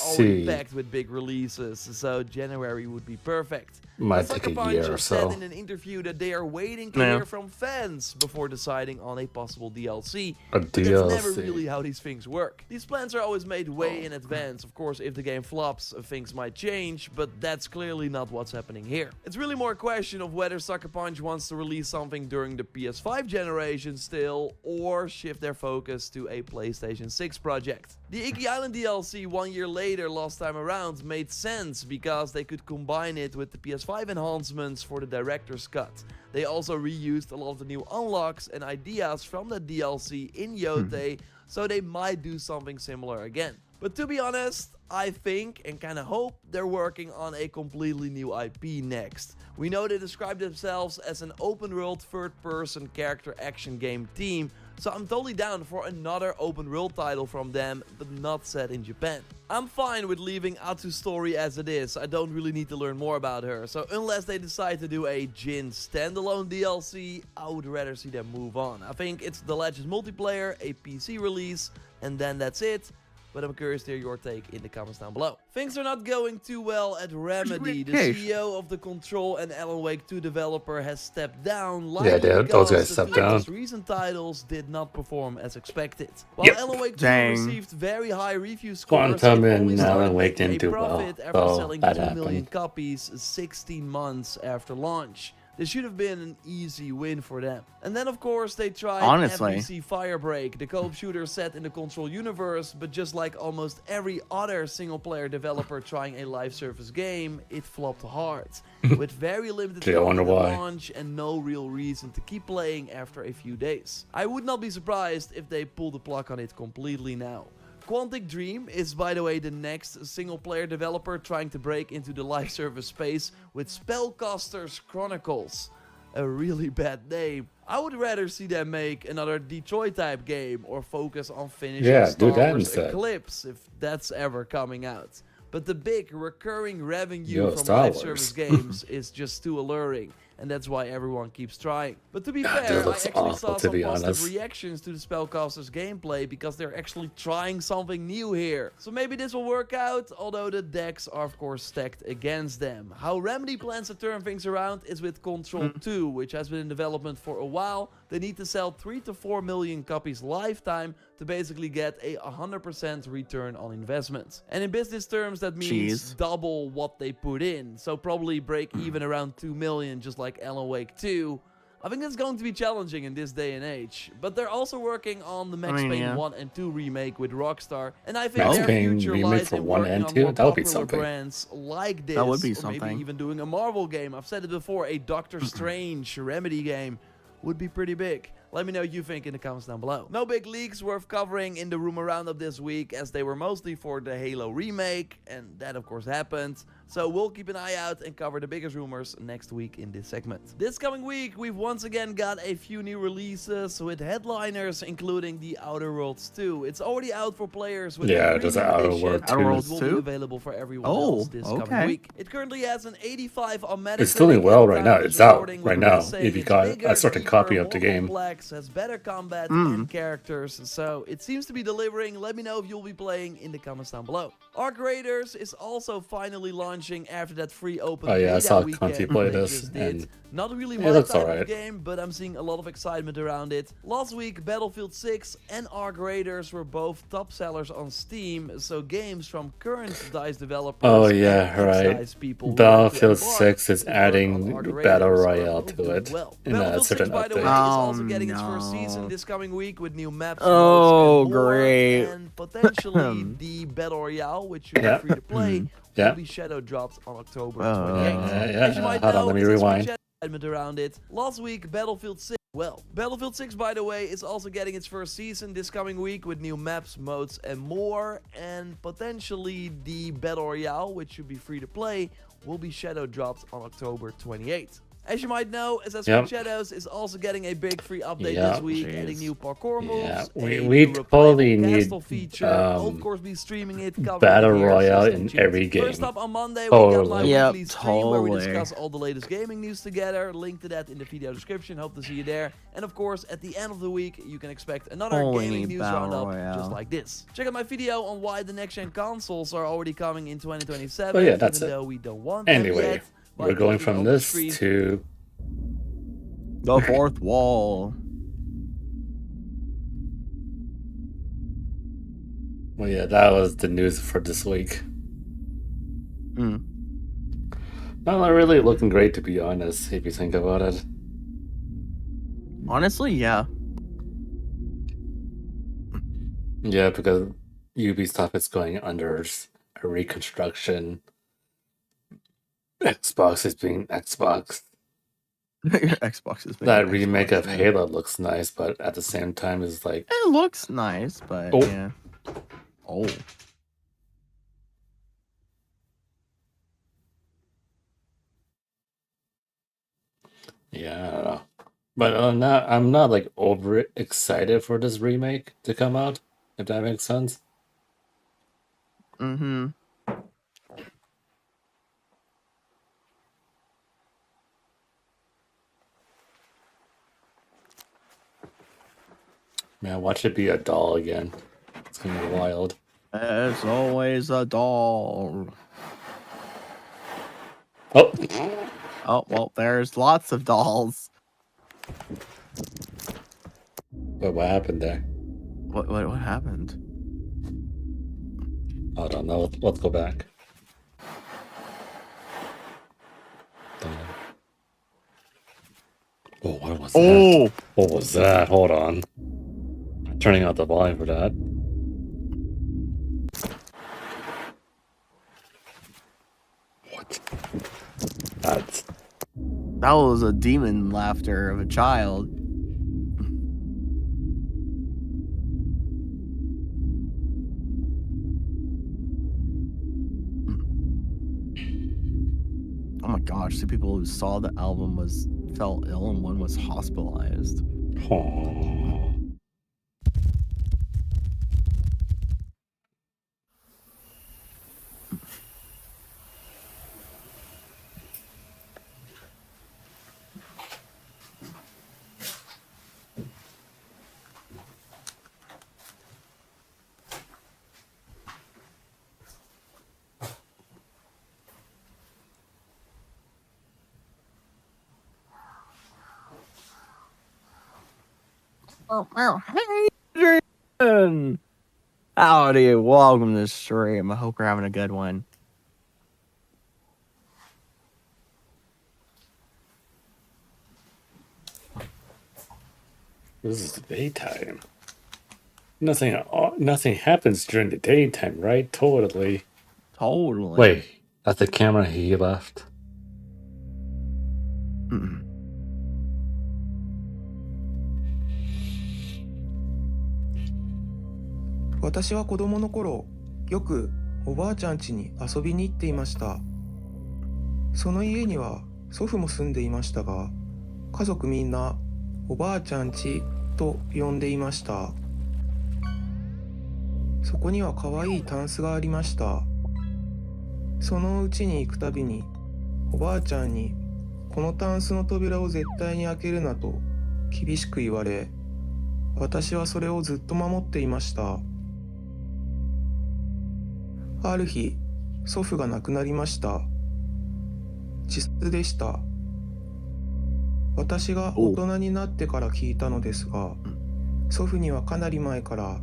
already PC. packed with big releases, so January would be perfect. Might Sucker take a Punch year or said so. in an interview that they are waiting to Yeah. hear from fans before deciding on a possible DLC. A But that's never DLC. really how these things work. These plans are always made way in advance. Of course, if the game flops, things might change, but that's clearly not what's happening here. It's really more a question of whether Sucker Punch wants to release something during the PS5 generation still, or shift their focus to a PlayStation 6 project. The Icky Island DLC 1 year later last time around made sense because they could combine it with the PS5 enhancements for the director's cut. They also reused a lot of the new unlocks and ideas from the DLC in Yote, so they might do something similar again. But to be honest, I think and kind of hope they're working on a completely new IP next. We know they describe themselves as an open world third-person character action game team, so I'm totally down for another open world title from them, but not set in Japan. I'm fine with leaving Atsu's story as it is. I don't really need to learn more about her, so unless they decide to do a Jin standalone DLC, I would rather see them move on. I think it's the Legends multiplayer, a PC release, and then that's it. But I'm curious to hear your take in the comments down below. Things are not going too well at Remedy. The CEO of the Control and Alan Wake 2 developer has stepped down. Yeah, likely those because guys the stepped title's down. recent titles did not perform as expected. While Alan Wake 2 Dang. received very high review scores, Quantum it only and started Alan Wake making didn't a do well, profit after so selling that 2 million happened. copies 16 months after launch. This should have been an easy win for them. And then, of course, they tried Honestly. FBC Firebreak, the co-op shooter set in the Control universe, but just like almost every other single-player developer trying a live service game, it flopped hard, with very limited Gee, I wonder content why. at launch and no real reason to keep playing after a few days. I would not be surprised if they pull the plug on it completely now. Quantic Dream is, by the way, the next single-player developer trying to break into the live service space with Spellcasters Chronicles. A really bad name. I would rather see them make another Detroit-type game or focus on finishing Yeah, Star do that Wars instead. Eclipse, if that's ever coming out. But the big recurring revenue Yo, from Star live Wars. service games is just too alluring. And that's why everyone keeps trying. But to be Yeah, fair, it I looks actually awful, saw to some be positive honest. reactions to the Spellcasters gameplay because they're actually trying something new here. So maybe this will work out, although the decks are of course stacked against them. How Remedy plans to turn things around is with Control 2, which has been in development for a while. They need to sell 3 to 4 million copies lifetime to basically get a 100% return on investment. And in business terms, that means double what they put in. So probably break even around 2 million, just like Alan Wake 2. I think it's going to be challenging in this day and age, but they're also working on the Max Payne 1 and 2 remake with Rockstar, and I think their future lies in working on more popular brands like this, that would be or something. maybe even doing a Marvel game. I've said it before, a Doctor Strange Remedy game would be pretty big. Let me know what you think in the comments down below. No big leaks worth covering in the rumor roundup this week, as they were mostly for the Halo remake, and that of course happened. So we'll keep an eye out and cover the biggest rumors next week in this segment. This coming week, we've once again got a few new releases with headliners, including The Outer Worlds 2. It's already out for players with yeah, a just premium Outer edition, Worlds 2. Outer Worlds 2 will be available for everyone else this coming week. It currently has an 85 on Metacritic. It's doing well right now. It's out right now. If you got a certain copy of the game. Complex, has better combat and characters, so it seems to be delivering. Let me know if you'll be playing in the comments down below. Arc Raiders is also finally launching after that free open beta I saw weekend Conti play this, and not really it my looks type alright. of game, but I'm seeing a lot of excitement around it. Last week, Battlefield 6 and Arc Raiders were both top sellers on Steam, so games from current DICE developers people Battlefield 6 is adding Battle Royale to it in a certain by the way, update. is also getting its first season this coming week with new maps, Oh, modes, and more, great. and potentially the Battle Royale, which should be free to play, will be shadow dropped on October 28th. As you might know, let me rewind. Around it. Last week, Battlefield 6. Well, Battlefield 6, by the way, is also getting its first season this coming week with new maps, modes, and more, and potentially the Battle Royale, which should be free to play, will be shadow dropped on October 28th. As you might know, Assassin's Creed Shadows is also getting a big free update this week, adding new parkour moves, we totally need feature. Of course, be streaming it, Battle Royale in every game. First up on Monday, we got my weekly stream where we totally. discuss all the latest gaming news together. Link to that in the video description. Hope to see you there. And of course, at the end of the week, you can expect another gaming news roundup just like this. Check out my video on why the next-gen consoles are already coming in 2027, yeah, that's even it. though we don't want them Anyway, yet. we're going from this to the fourth wall. well, yeah, that was the news for this week. Not really looking great, to be honest, if you think about it. Honestly, yeah. Yeah, because Ubisoft is going under a reconstruction. Xbox is being Xbox. Your Xbox is That remake of Halo looks nice, but at the same time, it's like it looks nice, but yeah. Oh. Yeah, I don't know. But I'm not like over excited for this remake to come out, if that makes sense. Man, watch it be a doll again. It's gonna be wild. It's always a doll. Oh. Oh, well, there's lots of dolls. But what happened there? What happened? I don't know. Let's go back. Oh, what was that? What was that? Hold on. I'm turning out the volume for that. What? That was a demon laughter of a child. Oh my gosh, the people who saw the album fell ill and one was hospitalized. Oh. Hey, Adrian! Howdy, welcome to the stream. I hope you're having a good one. This is the daytime. Nothing happens during the daytime, right? Totally. Wait, at the camera he left. Mm-mm. 私は子供の頃、よくおばあちゃん家に遊びに行っていました。その家には祖父も住んでいましたが、家族みんなおばあちゃん家と呼んでいました。そこには可愛いタンスがありました。その家に行くたびにおばあちゃんにこのタンスの扉を絶対に開けるなと厳しく言われ、私はそれをずっと守っていました。ある日、祖父が亡くなりました。自殺でした。私が大人になってから聞いたのですが、祖父にはかなり前から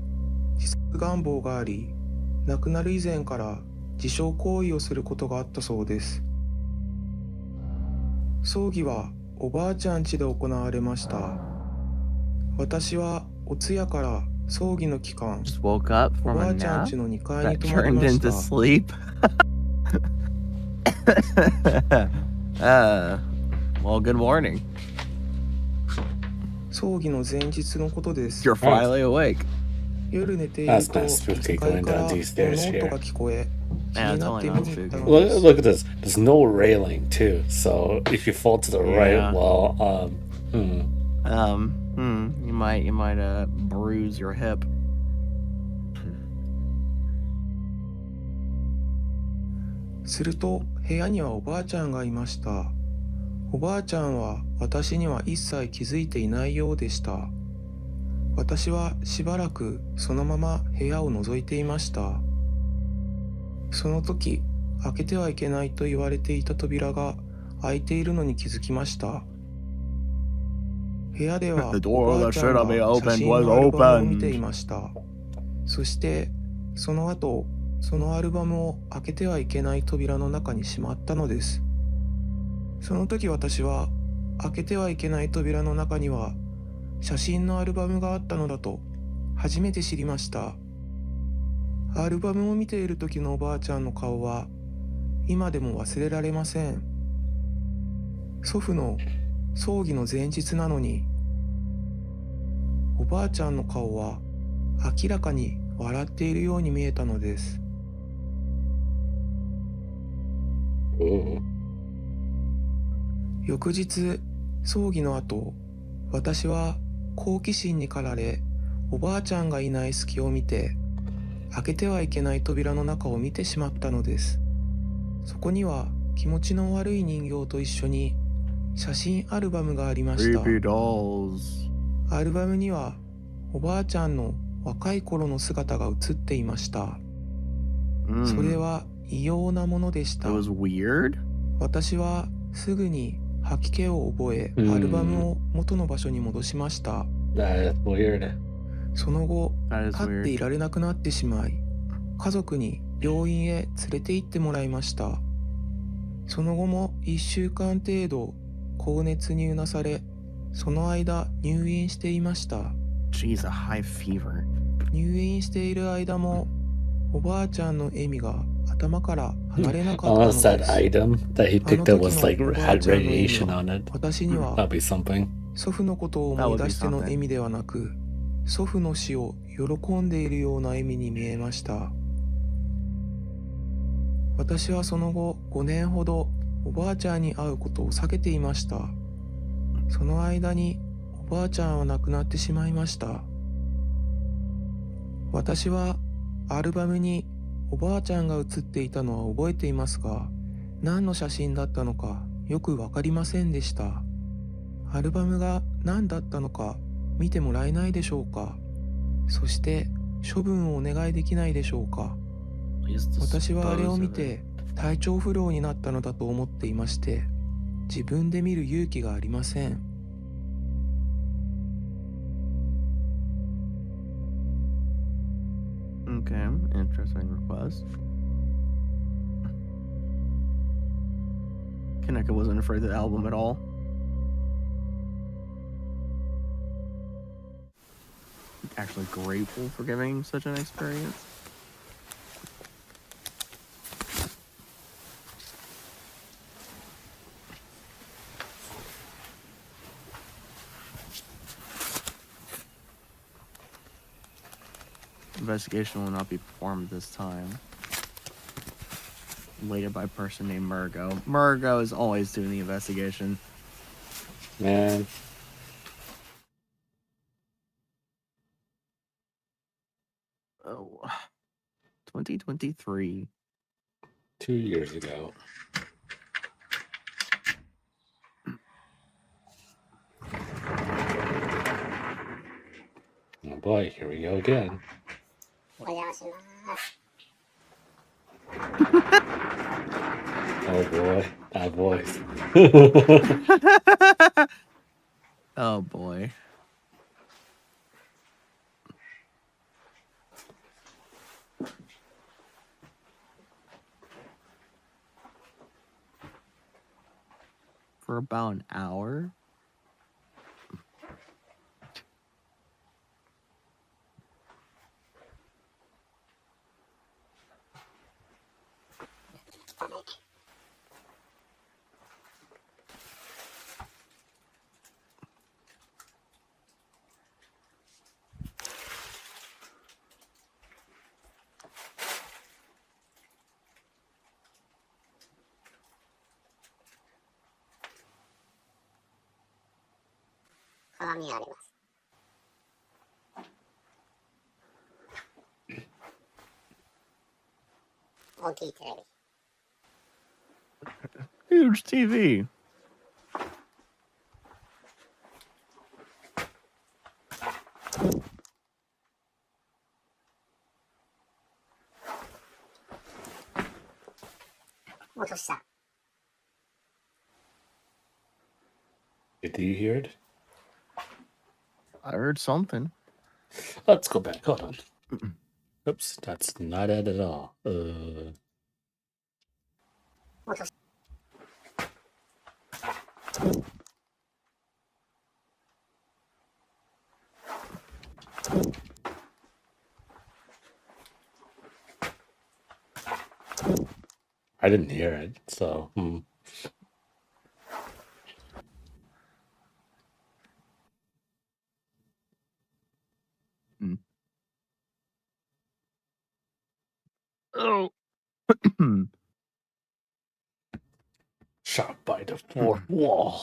自殺願望があり、亡くなる以前から自傷行為をすることがあったそうです。葬儀はおばあちゃん家で行われました。私はお通夜から葬儀の期間、おばあちゃん家の2階に泊まりました。Well, good morning. 葬儀の前日のことです。 You're finally awake. 夜寝ていると2階から物音が聞こえ、気になって見に行ったのです。 Look at this. There's no railing too. So if you fall to the right, well, you might bruise your hip. すると部屋にはおばあちゃんがいました。おばあちゃんは私には一切気づいていないようでした。私はしばらくそのまま部屋を覗いていました。その時、開けてはいけないと言われていた扉が開いているのに気づきました。部屋ではおばあちゃんが写真のアルバムを見ていました。そしてその後、そのアルバムを開けてはいけない扉の中にしまったのです。その時私は開けてはいけない扉の中には写真のアルバムがあったのだと初めて知りました。アルバムを見ている時のおばあちゃんの顔は今でも忘れられません。祖父の葬儀の前日なのに、おばあちゃんの顔は明らかに笑っているように見えたのです。翌日、葬儀の後、私は好奇心に駆られ、おばあちゃんがいない隙を見て、開けてはいけない扉の中を見てしまったのです。そこには気持ちの悪い人形と一緒に写真アルバムがありました。アルバムにはおばあちゃんの若い頃の姿が写っていました。それは異様なものでした。私はすぐに吐き気を覚え、アルバムを元の場所に戻しました。その後、立っていられなくなってしまい、家族に病院へ連れて行ってもらいました。その後も1週間程度高熱にうなされ、その間入院していました。入院している間もおばあちゃんの笑みが頭から離れなかったのです。that item that he picked up was like had radiation on it. 私には That'd be something. 祖父のことを思い出しての笑みではなく、祖父の死を喜んでいるような笑みに見えました。私はその後5年ほどおばあちゃんに会うことを避けていました。その間におばあちゃんは亡くなってしまいました。私はアルバムにおばあちゃんが写っていたのは覚えていますが、何の写真だったのかよくわかりませんでした。アルバムが何だったのか見てもらえないでしょうか。そして処分をお願いできないでしょうか。私はあれを見て体調不良になったのだと思っていまして、自分で見る勇気がありません。Okay, interesting request. Kaneka wasn't afraid of the album at all. actually grateful for giving such an experience. Investigation will not be performed this time. Later by a person named Murgo. Murgo is always doing the investigation. Man. Oh. 2023. 2 years ago. Oh boy, here we go again. Oh boy, that voice. Oh boy. For about an hour. Huge TV. Did you hear it? I heard something. Let's go back. Hold on. Oops, that's not it at all. I didn't hear it, so. Oh. Shot by the fourth wall.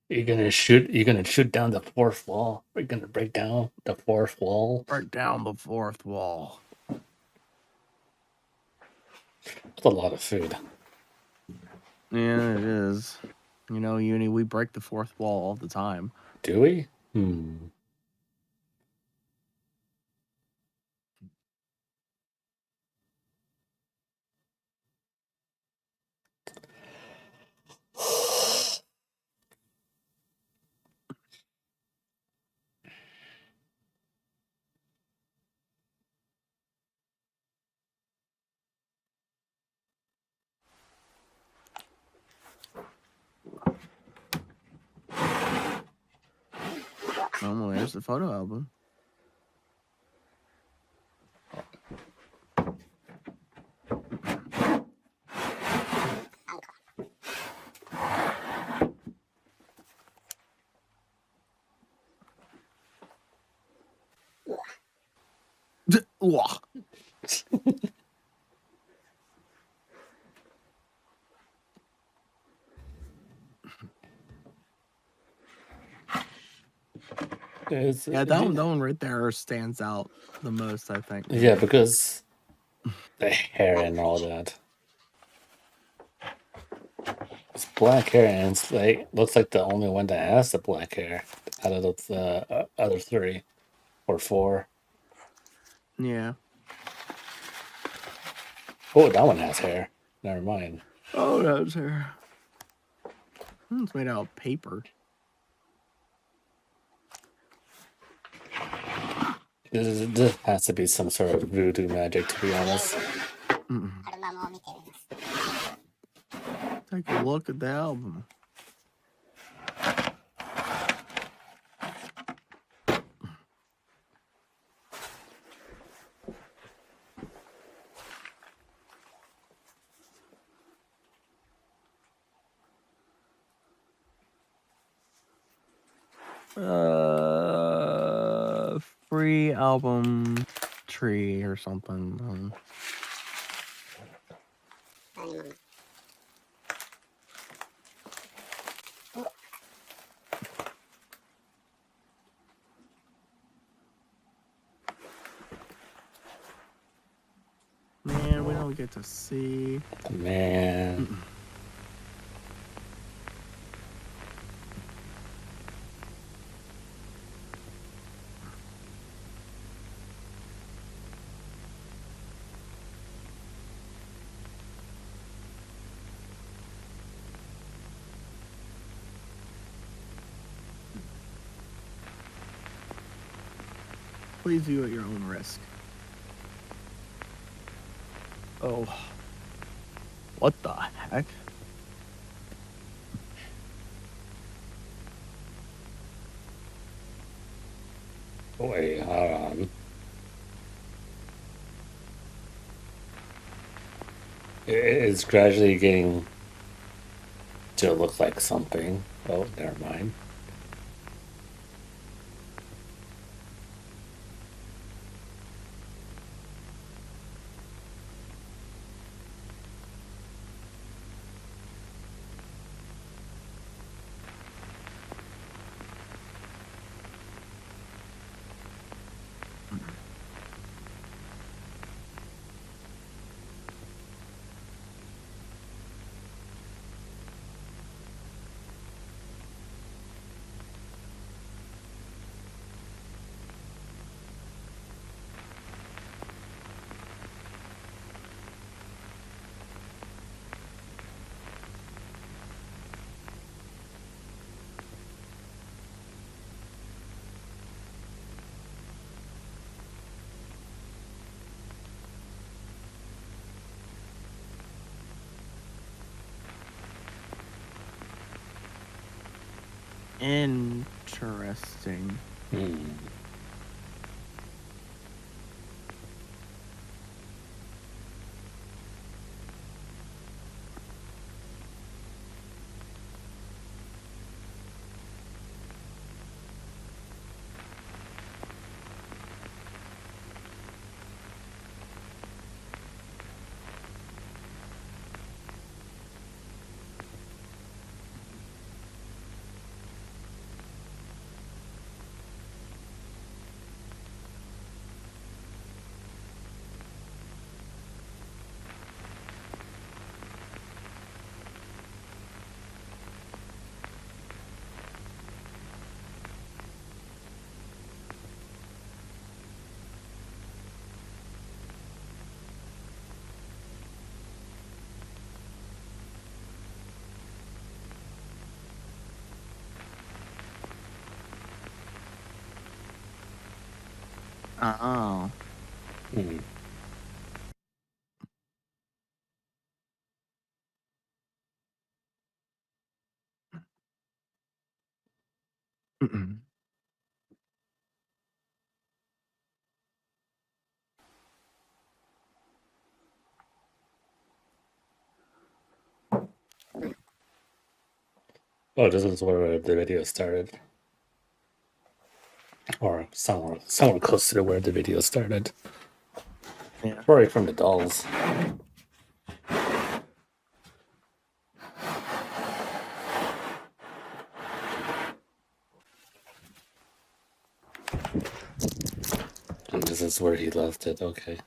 You're gonna shoot down the fourth wall. We're gonna break down the fourth wall. Break down the fourth wall. That's a lot of food. Yeah, it is. You know, Uni, we break the fourth wall all the time. Do we? Oh, well, there's the photo album. Yeah, that one right there stands out the most, I think. Yeah, because the hair and all that. It's black hair, and it's like looks like the only one that has the black hair out of the other 3 or 4. Yeah. Oh, that one has hair. Never mind. Oh, that's hair. It's made out of paper. This has to be some sort of voodoo magic, to be honest. Take a look at the album. Free album tree or something. Man, we don't get to see. Man. Please view at your own risk. Oh. What the heck? Wait, hold on. It's gradually getting to look like something. Oh, never mind. Interesting. Oh. Oh, this is where the video started. Or somewhere close to where the video started. Yeah. Probably from the dolls. And this is where he left it, okay.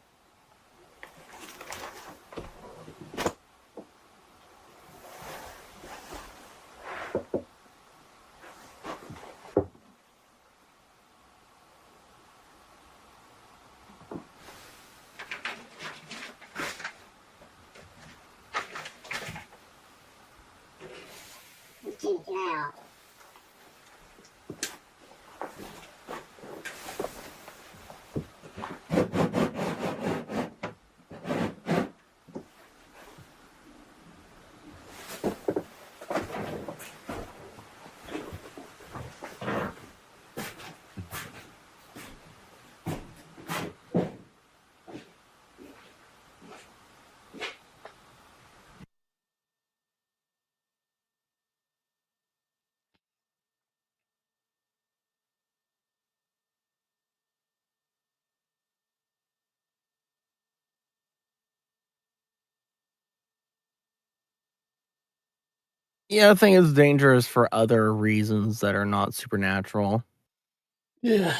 Yeah, I think it's dangerous for other reasons that are not supernatural. Yeah.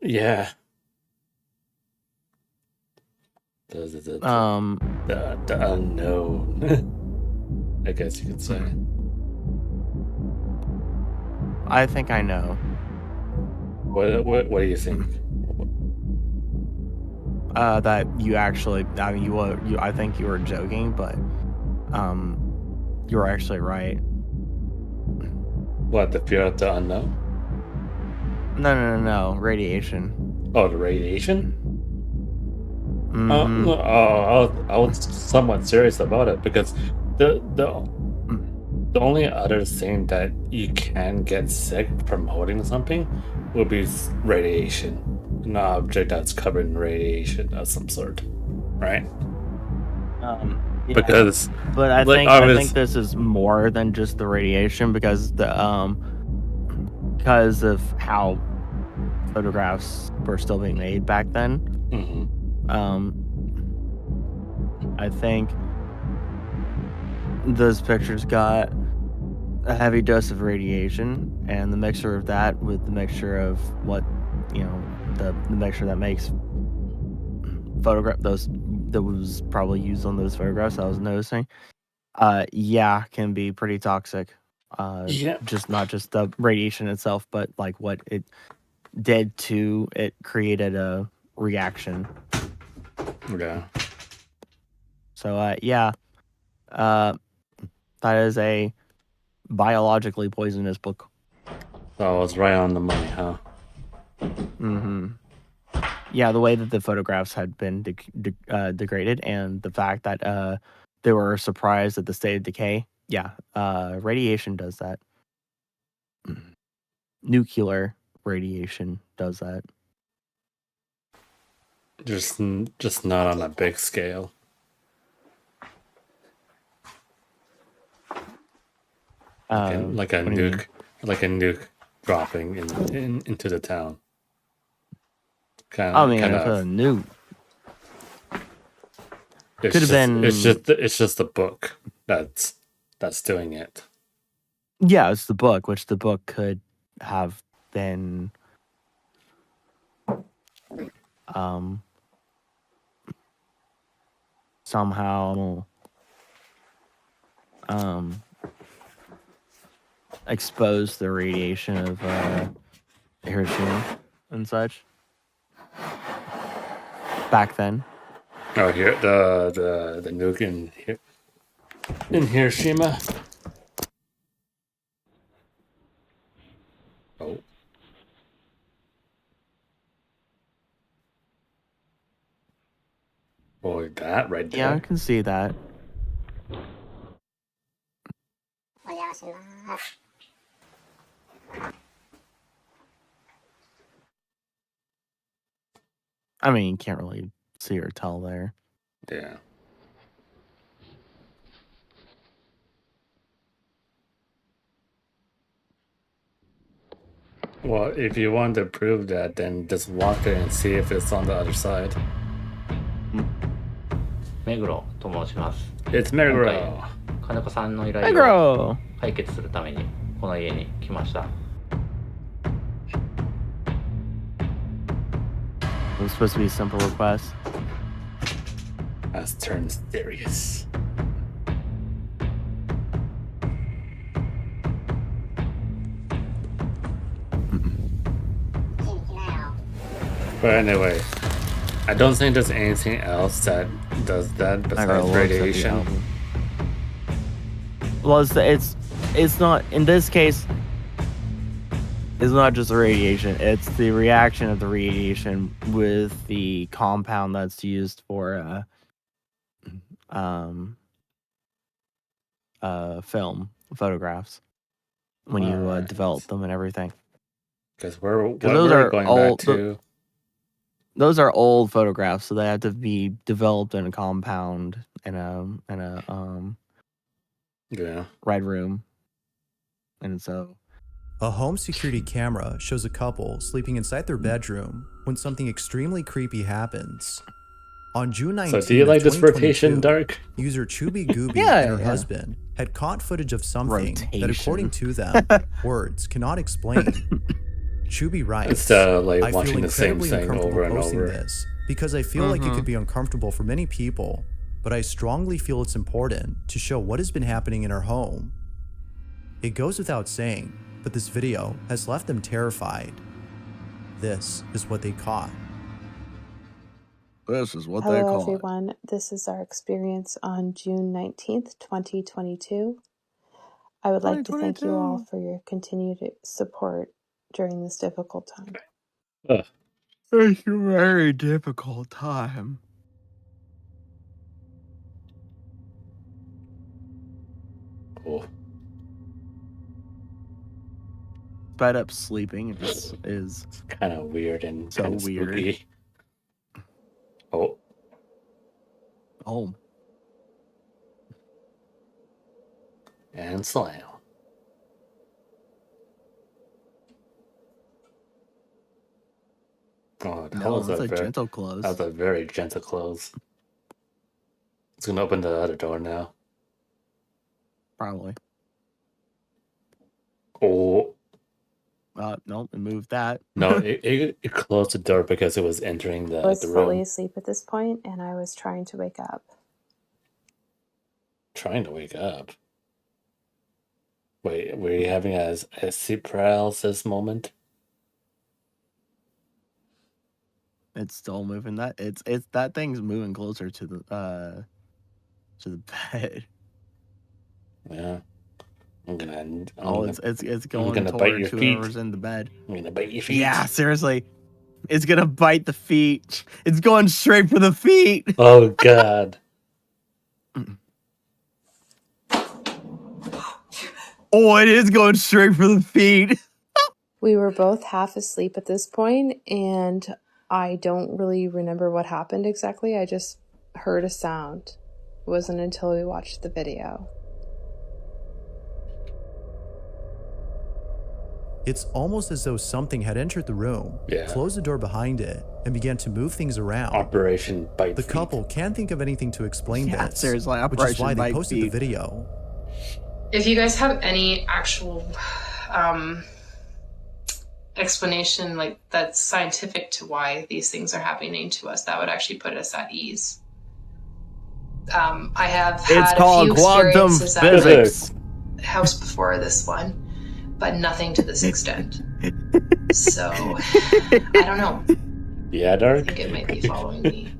Yeah. The unknown. I guess you could say. I think I know. What do you think? That you actually, I mean, I think you were joking, but you were actually right. What, the fear of the unknown? No. Radiation. Oh, the radiation? Mm-hmm. I was somewhat serious about it because the only other thing that you can get sick from holding something would be radiation. An object that's covered in radiation of some sort, right? Yeah, because but I think this is more than just the radiation because because of how photographs were still being made back then. I think those pictures got a heavy dose of radiation, and the mixture of that with the mixture of what the mixture that makes those that was probably used on those photographs I was noticing, can be pretty toxic. Just not just the radiation itself, but like what it did to it created a reaction. Yeah. So that is a biologically poisonous book. So I was right on the money, huh? Mm-hmm. Yeah, the way that the photographs had been degraded, and the fact that they were surprised at the state of decay. Yeah, radiation does that. Nuclear radiation does that. Just not on a big scale. Like a nuke dropping into the town. If a nuke could have been. It's just the book that's doing it. Yeah, it's the book, which the book could have been somehow exposed the radiation of Hiroshima and such back then. Oh, here the nuke in Hiroshima. Oh. Boy, that right there. Yeah, I can see that. I mean, you can't really see or tell there. Yeah. Well, if you want to prove that, then just walk there and see if it's on the other side. Meguro と申します。 It's Meguro. 金子さんの依頼を解決するためにこの家に来ました。 It was supposed to be a simple request. Has turned serious. But anyway, I don't think there's anything else that does that besides radiation. Well, it's not in this case. It's not just the radiation; it's the reaction of the radiation with the compound that's used for film photographs when you develop them and everything. Because those are going back to. Those are old photographs, so they have to be developed in a compound in a red room, and so. A home security camera shows a couple sleeping inside their bedroom when something extremely creepy happens. On June 19th, so do you like this rotation, Dark? User Chubby Gooby and her husband had caught footage of something that, Rotation. according to them, words cannot explain. Chubby writes, Instead of like I feel watching the same incredibly thing uncomfortable over and posting over. this because I feel like it could be uncomfortable for many people, but I strongly feel it's important to show what has been happening in our home. It goes without saying, but this video has left them terrified. This is what they caught. This is what Hello, they call everyone. This is our experience on June 19th, 2022. I would like to thank you all for your continued support during this difficult time. It's a very difficult time. Cool. Sped up sleeping is kind of weird and so kind of weird. spooky. Oh. Oh. And slam. Oh, that was that's a very, gentle close. That was a very gentle close. It's gonna open the other door now. Probably. Oh. No, it moved that. No, it closed the door because it was entering the I was room. fully asleep at this point, and I was trying to wake up. Trying to wake up? Wait, were you having a sleep paralysis moment? It's still moving that. It's that thing's moving closer to the bed. Yeah. It's going going towards whoever's in the bed. I'm gonna bite your feet. Yeah, seriously. It's gonna bite the feet. It's going straight for the feet. Oh god. Oh, it is going straight for the feet. We were both half asleep at this point, and I don't really remember what happened exactly. I just heard a sound. It wasn't until we watched the video. It's almost as though something had entered the room, closed the door behind it, and began to move things around. Operation Bite The Feet. couple can't think of anything to explain this, seriously, which is why they posted the video. If you guys have any actual explanation like that's scientific to why these things are happening to us, that would actually put us at ease. I have had a few experiences at my house before this one, but nothing to this extent. So, I don't know. Yeah, Dark? I think it might be following me.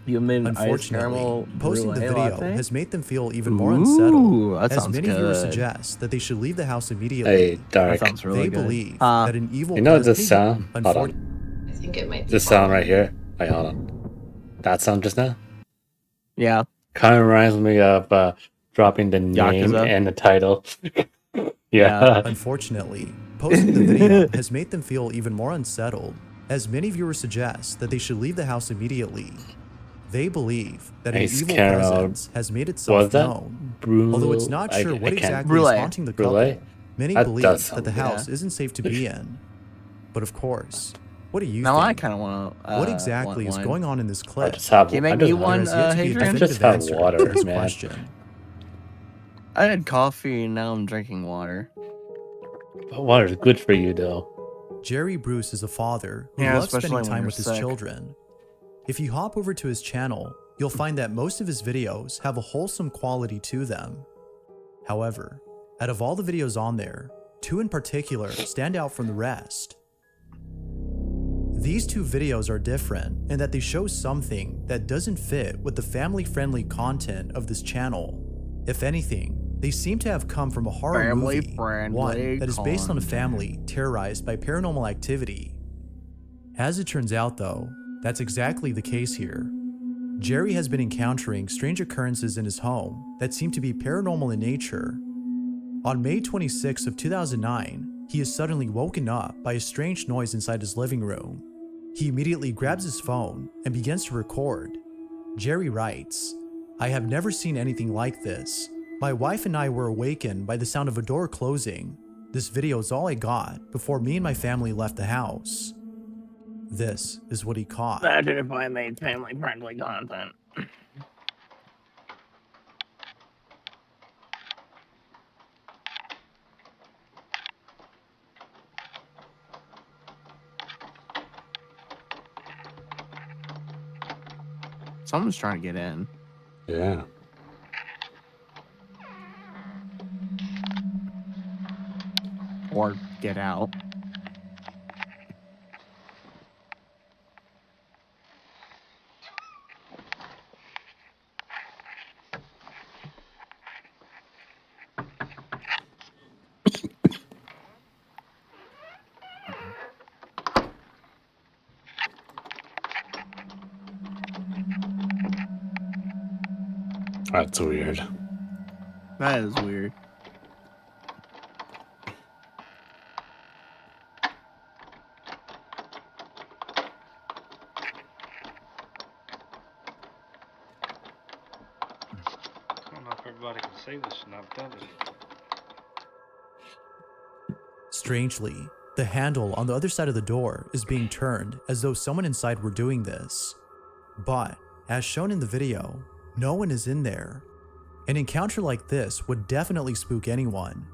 Unfortunately, posting the video has made them feel even more unsettled, as many viewers suggest that they should leave the house immediately. Hey, Dark. That sounds really They good. believe that an evil You know this sound? Hold on. I think it might be This sound right here. Wait, hold on. That sound just now? Yeah. Kind of reminds me of dropping the name Yakuza. and the title. Yeah. Unfortunately, posting the video has made them feel even more unsettled, as many viewers suggest that they should leave the house immediately. They believe that an evil presence has made itself known. Although it's not sure what exactly is haunting the couple, many believe that the house isn't safe to be in. But of course, what do you think? I kind of want to. What exactly is going on in this clip? Can you make me one, Hadrian? Just have water, man. Question. I had coffee and now I'm drinking water. But water is good for you, though. Jerry Bruce is a father who loves spending time with his children. If you hop over to his channel, you'll find that most of his videos have a wholesome quality to them. However, out of all the videos on there, two in particular stand out from the rest. These two videos are different in that they show something that doesn't fit with the family-friendly content of this channel. If anything, they seem to have come from a horror movie, one that is based on a family terrorized by paranormal activity. As it turns out though, that's exactly the case here. Jerry has been encountering strange occurrences in his home that seem to be paranormal in nature. On May 26 of 2009, he is suddenly woken up by a strange noise inside his living room. He immediately grabs his phone and begins to record. Jerry writes, "I have never seen anything like this. My wife and I were awakened by the sound of a door closing. This video is all I got before me and my family left the house." This is what he caught. Imagine if I made family-friendly content. Someone's trying to get in. Yeah. Or get out. That's weird. That is weird. I don't know if everybody can see this and I've done it. Strangely, the handle on the other side of the door is being turned as though someone inside were doing this. But, as shown in the video, no one is in there. An encounter like this would definitely spook anyone.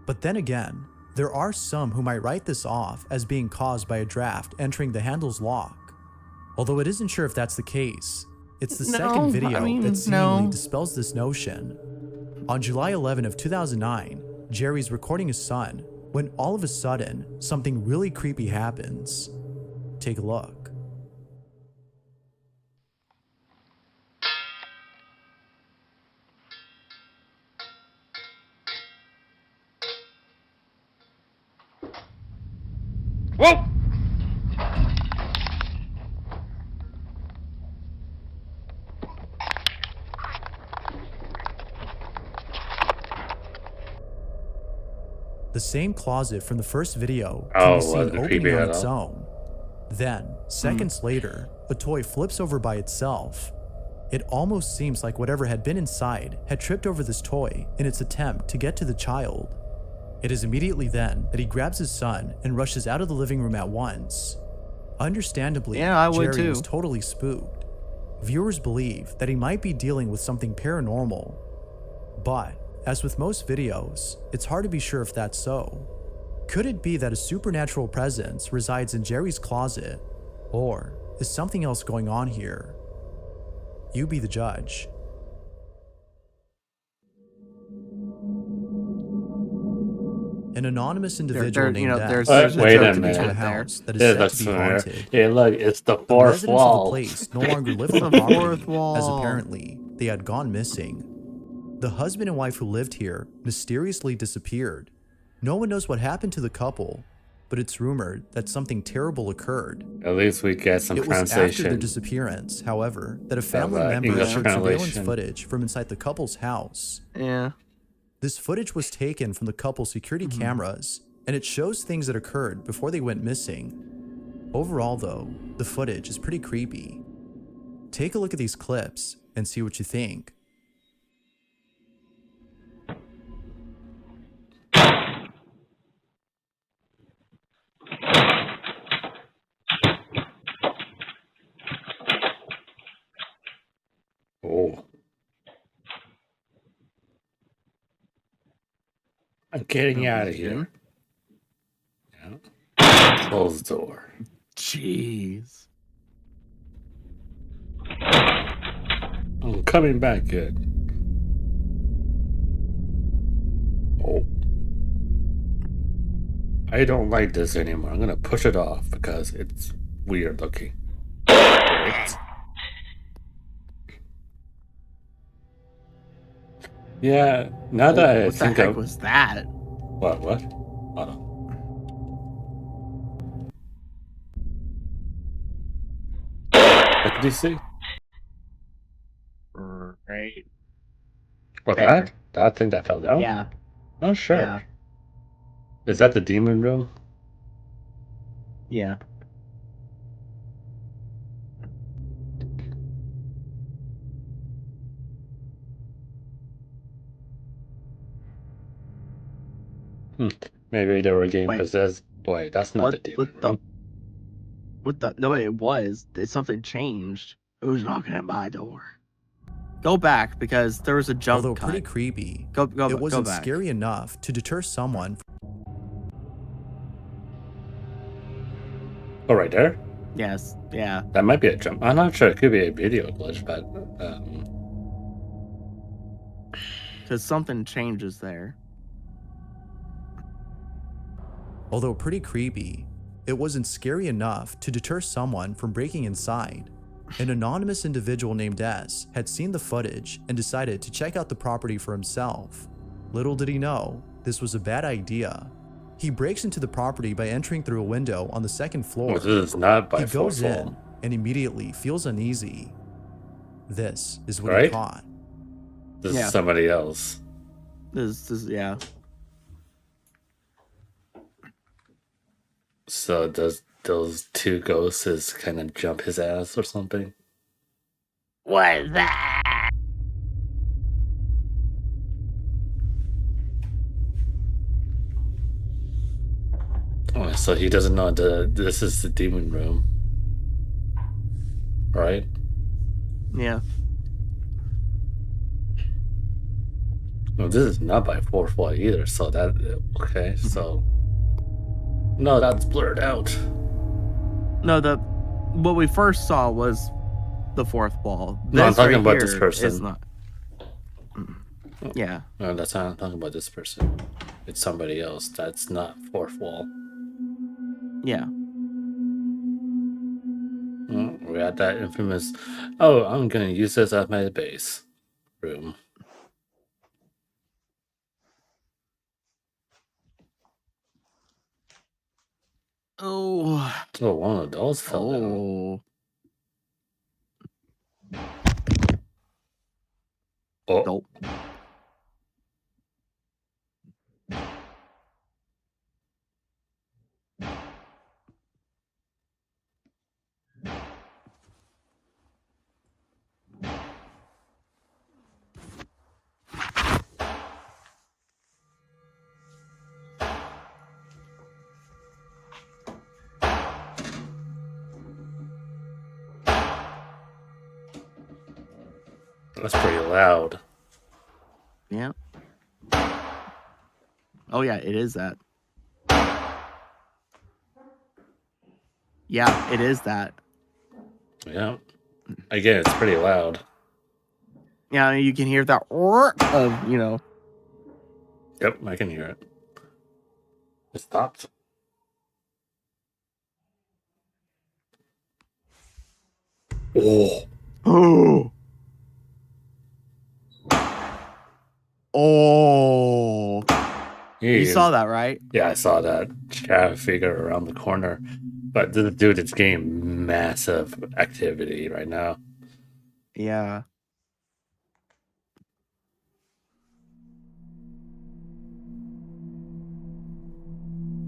But then again, there are some who might write this off as being caused by a draft entering the handle's lock. Although it isn't sure if that's the case, it's the second video that seemingly dispels this notion. On July 11 of 2009, Jerry's recording his son when all of a sudden, something really creepy happens. Take a look. Whoa! The same closet from the first video can be seen opening on its own. Then, seconds later, a toy flips over by itself. It almost seems like whatever had been inside had tripped over this toy in its attempt to get to the child. It is immediately then that he grabs his son and rushes out of the living room at once. Understandably, Jerry was totally spooked. Viewers believe that he might be dealing with something paranormal. But, as with most videos, it's hard to be sure if that's so. Could it be that a supernatural presence resides in Jerry's closet? Or is something else going on here? You be the judge. An anonymous individual named X wait a minute. into a house that is said to be haunted. Yeah, look, it's the The fourth residents wall. of the place no longer live on the property, as apparently they had gone missing. The husband and wife who lived here mysteriously disappeared. No one knows what happened to the couple, but it's rumored that something terrible occurred. At least we get some translation. It was after their disappearance, however, that a family member showed surveillance footage from inside the couple's house. Yeah. This footage was taken from the couple's security cameras, and it shows things that occurred before they went missing. Overall, though, the footage is pretty creepy. Take a look at these clips and see what you think. Oh. I'm getting out of here. Yeah. Close the door. Jeez. I'm coming back good. Oh. I don't like this anymore. I'm gonna push it off because it's weird looking. Yeah, now that I think what the heck was that? What? Hold on. What did you see? Right. What, that? That thing that fell down? Yeah. Oh, sure. Yeah. Is that the demon room? Yeah. Maybe they were getting possessed. Boy, that's not the demon room. What the? No, it was. Something changed. Who's knocking at my door? Go back because there was a jump Although cut. pretty creepy, Go it wasn't back. scary enough to deter someone. Oh, right there? Yes, yeah. That might be a jump. I'm not sure. It could be a video glitch, but because something changes there. Although pretty creepy, it wasn't scary enough to deter someone from breaking inside. An anonymous individual named S had seen the footage and decided to check out the property for himself. Little did he know, this was a bad idea. He breaks into the property by entering through a window on the second floor. this is not by He goes fourth wall. in and immediately feels uneasy. This is what he Right? caught. This is somebody else. This is, yeah. So does those two ghosts kind of jump his ass or something? What is that? Oh, so he doesn't know this is the demon room, right? Yeah. No, this is not by fourth wall either. So that okay. So no, that's blurred out. No, what we first saw was the fourth wall. No, I'm talking right about this here person. is not. Yeah. No, that's not. I'm talking about this person. It's somebody else. That's not fourth wall. Yeah. We're at that infamous. Oh, I'm gonna use this as my base room. Oh. Oh, one of those fell down. Oh. Nope. That's pretty loud. Yeah. Oh yeah, it is that. Yeah, it is that. Yeah. Again, it's pretty loud. Yeah, you can hear that of, you know. Yep, I can hear it. It stopped. Oh. Oh. Oh. You saw that, right? Yeah, I saw that shadow figure around the corner. But dude, it's getting massive activity right now. Yeah.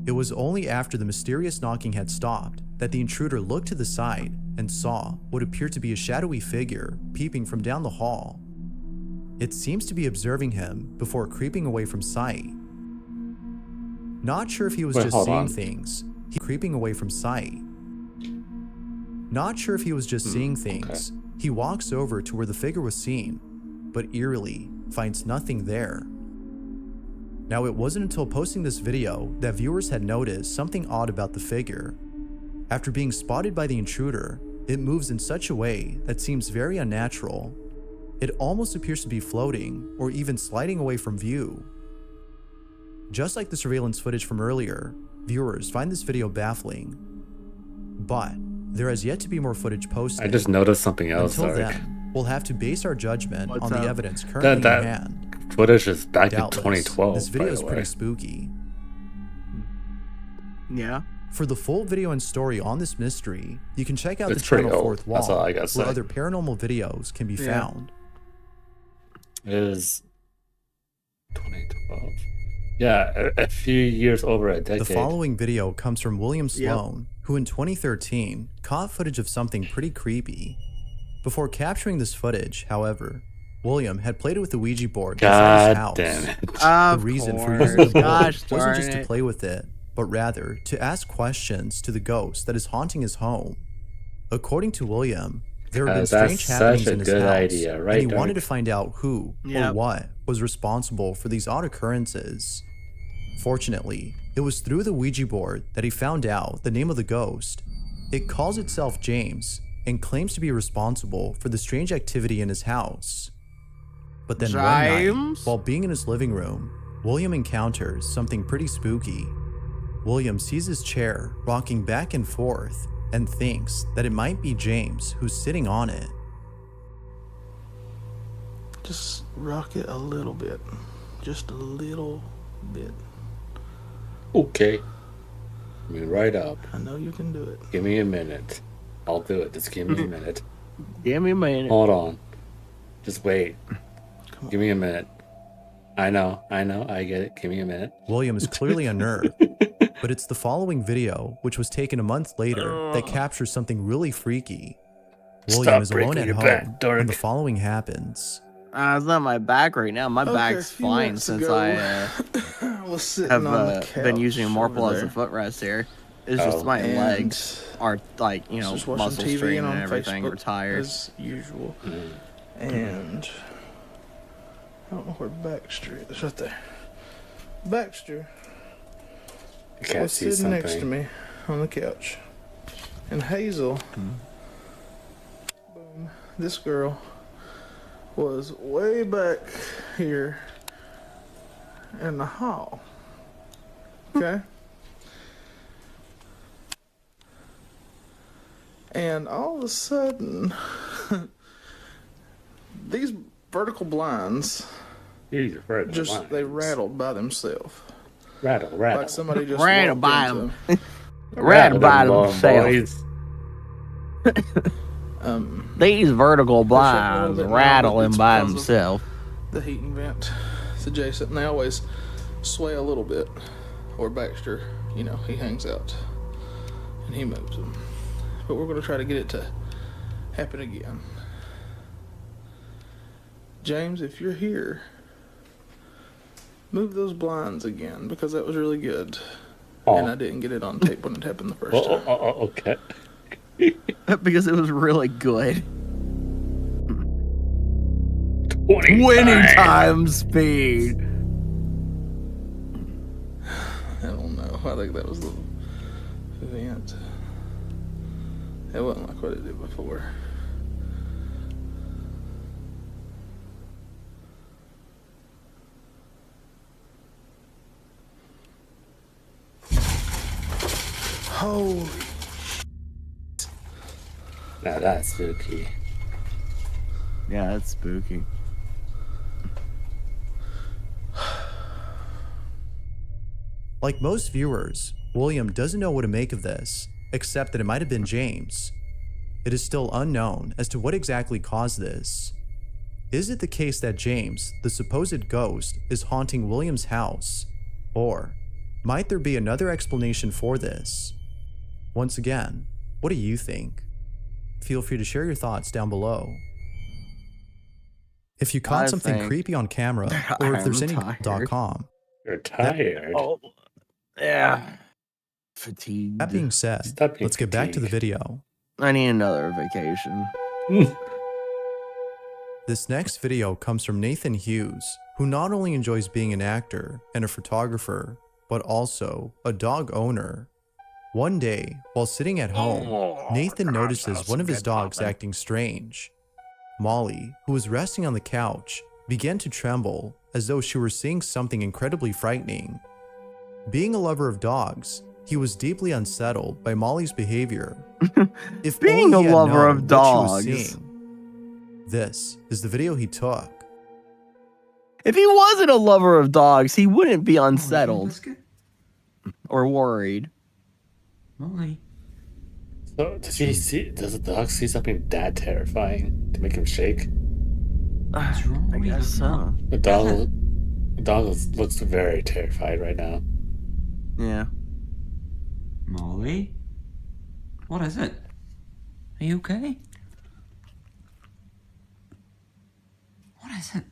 It was only after the mysterious knocking had stopped that the intruder looked to the side and saw what appeared to be a shadowy figure peeping from down the hall. It seems to be observing him before creeping away from sight. Not sure if he was just seeing things. He creeping away from sight. Not sure if he was just seeing things. Okay. He walks over to where the figure was seen, but eerily finds nothing there. Now, it wasn't until posting this video that viewers had noticed something odd about the figure. After being spotted by the intruder, it moves in such a way that seems very unnatural. It almost appears to be floating or even sliding away from view. Just like the surveillance footage from earlier, viewers find this video baffling. But there has yet to be more footage posted. I just noticed something else. Until then, we'll have to base our judgment on the evidence currently in hand. Footage is back Doubtless, in 2012. This video is pretty spooky. Yeah. For the full video and story on this mystery, you can check out It's the channel old. Fourth Wall, That's all I gotta say. where other paranormal videos can be found. It is 2012. Yeah, a few years over a decade. The following video comes from William Sloan, who in 2013 caught footage of something pretty creepy. Before capturing this footage, however, William had played it with the Ouija board inside his house. Damn it. The reason for using the board wasn't just to play with it, but rather to ask questions to the ghost that is haunting his home. According to William, there had been strange happenings in his house, idea, right, and he wanted to find out who or what was responsible for these odd occurrences. Fortunately, it was through the Ouija board that he found out the name of the ghost, It calls itself James and claims to be responsible for the strange activity in his house. But then one night, while being in his living room, William encounters something pretty spooky. William sees his chair rocking back and forth and thinks that it might be James who's sitting on it. Just rock it a little bit. Just a little bit. Okay. I mean, right up. I know you can do it. Give me a minute. I'll do it. Just give me a minute. Give me a minute. Hold on. Just wait. Give me a minute. I know. I get it. Give me a minute. William is clearly unnerved, but it's the following video, which was taken a month later, that captures something really freaky. William is alone at home when the following happens. It's not my back right now. My back's fine since I have been using a Morphle as a footrest here. It's just my legs are like, you know, muscle strain and everything. Are tired as usual. And I don't know where Baxter is. It's right there. Baxter was sitting next to me on the couch, and Hazel, boom, this girl was way back here in the hall. Okay? And all of a sudden, these vertical blinds they rattled by themselves. Rattle. Like somebody just rattle by them. Rattle by themselves. These vertical blinds rattling by themselves. The heating vent is adjacent, and they always sway a little bit. Or Baxter, you know, he hangs out and he moves them. But we're going to try to get it to happen again. James, if you're here, move those blinds again, because that was really good. And I didn't get it on tape when it happened the first time. Okay. Because it was really good. 20 times speed. I don't know. I think that was the event. It wasn't like what it did before. Holy. Now that's spooky. Yeah, that's spooky. Like most viewers, William doesn't know what to make of this, except that it might have been James. It is still unknown as to what exactly caused this. Is it the case that James, the supposed ghost, is haunting William's house? Or might there be another explanation for this? Once again, what do you think? Feel free to share your thoughts down below. If you caught something creepy on camera, or if there's any .com. You're tired. Yeah. Fatigued. That being said, let's get back to the video. I need another vacation. This next video comes from Nathan Hughes, who not only enjoys being an actor and a photographer, but also a dog owner. One day, while sitting at home, Nathan notices one of his dogs acting strange. Molly, who was resting on the couch, began to tremble as though she were seeing something incredibly frightening. Being a lover of dogs, he was deeply unsettled by Molly's behavior. If being a only he had lover known of what dogs. she was seeing. This is the video he took. If he wasn't a lover of dogs, he wouldn't be unsettled or worried. Molly. So does the dog see something that terrifying to make him shake? What's wrong? I guess so. The dog looks very terrified right now. Yeah. Molly? What is it? Are you okay? What is it?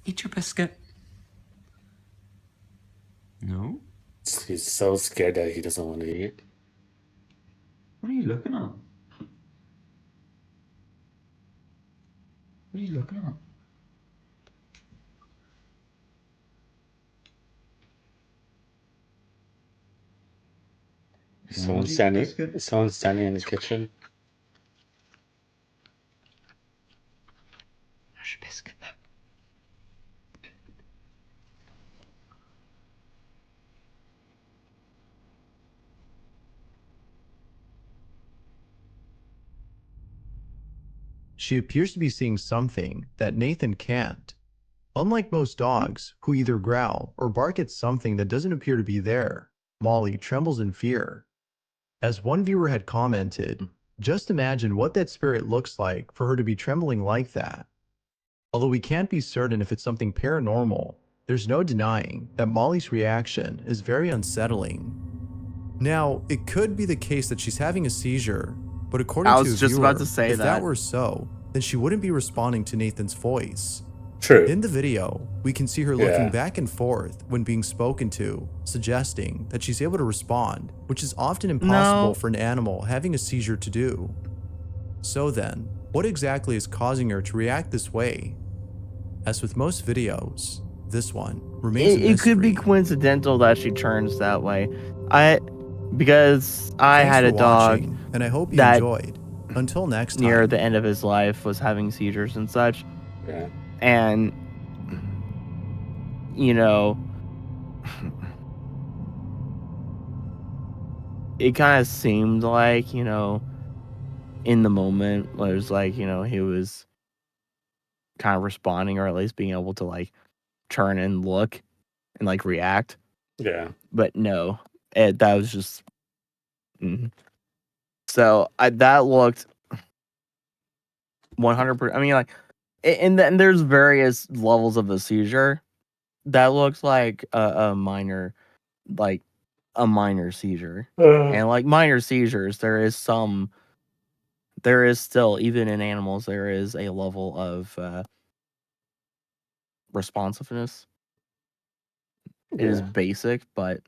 Eat your biscuit. No? He's so scared that he doesn't want to eat. What are you looking at? What are you looking at? Someone standing in the kitchen. She appears to be seeing something that Nathan can't. Unlike most dogs, who either growl or bark at something that doesn't appear to be there, Molly trembles in fear. As one viewer had commented, just imagine what that spirit looks like for her to be trembling like that. Although we can't be certain if it's something paranormal, there's no denying that Molly's reaction is very unsettling. Now, it could be the case that she's having a seizure, but according to a viewer, if that were so, then she wouldn't be responding to Nathan's voice. True. In the video, we can see her looking back and forth when being spoken to, suggesting that she's able to respond, which is often impossible for an animal having a seizure to do. So then, what exactly is causing her to react this way? As with most videos, this one remains a mystery. It could be coincidental that she turns that way. Because I had a dog and I hope you enjoyed. Until next time. Near the end of his life was having seizures and such. Yeah. And you know, it kind of seemed like, you know, in the moment, it was like, you know, he was kind of responding, or at least being able to like turn and look and like react. Yeah. But no, that was just. So that looked 100%. I mean, like, and then there's various levels of the seizure. That looks like a minor seizure. And like minor seizures, there is still, even in animals, there is a level of responsiveness. It is basic, but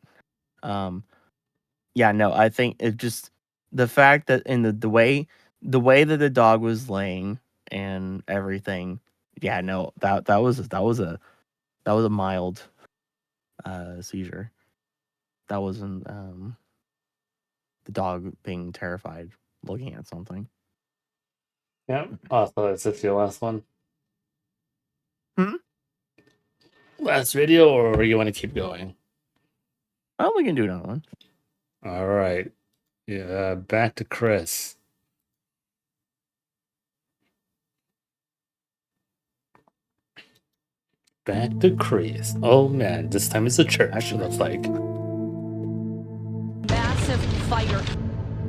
yeah, no, I think it just, the fact that in the way that the dog was laying and everything, yeah, no, that was a mild seizure. That wasn't the dog being terrified looking at something. Yeah. Oh, so that's it, your last one? Last video, or you want to keep going? Oh, we can do another one. All right. Yeah, back to Chris. Back to Chris. Oh man, this time it's a church, it looks like. Massive fire.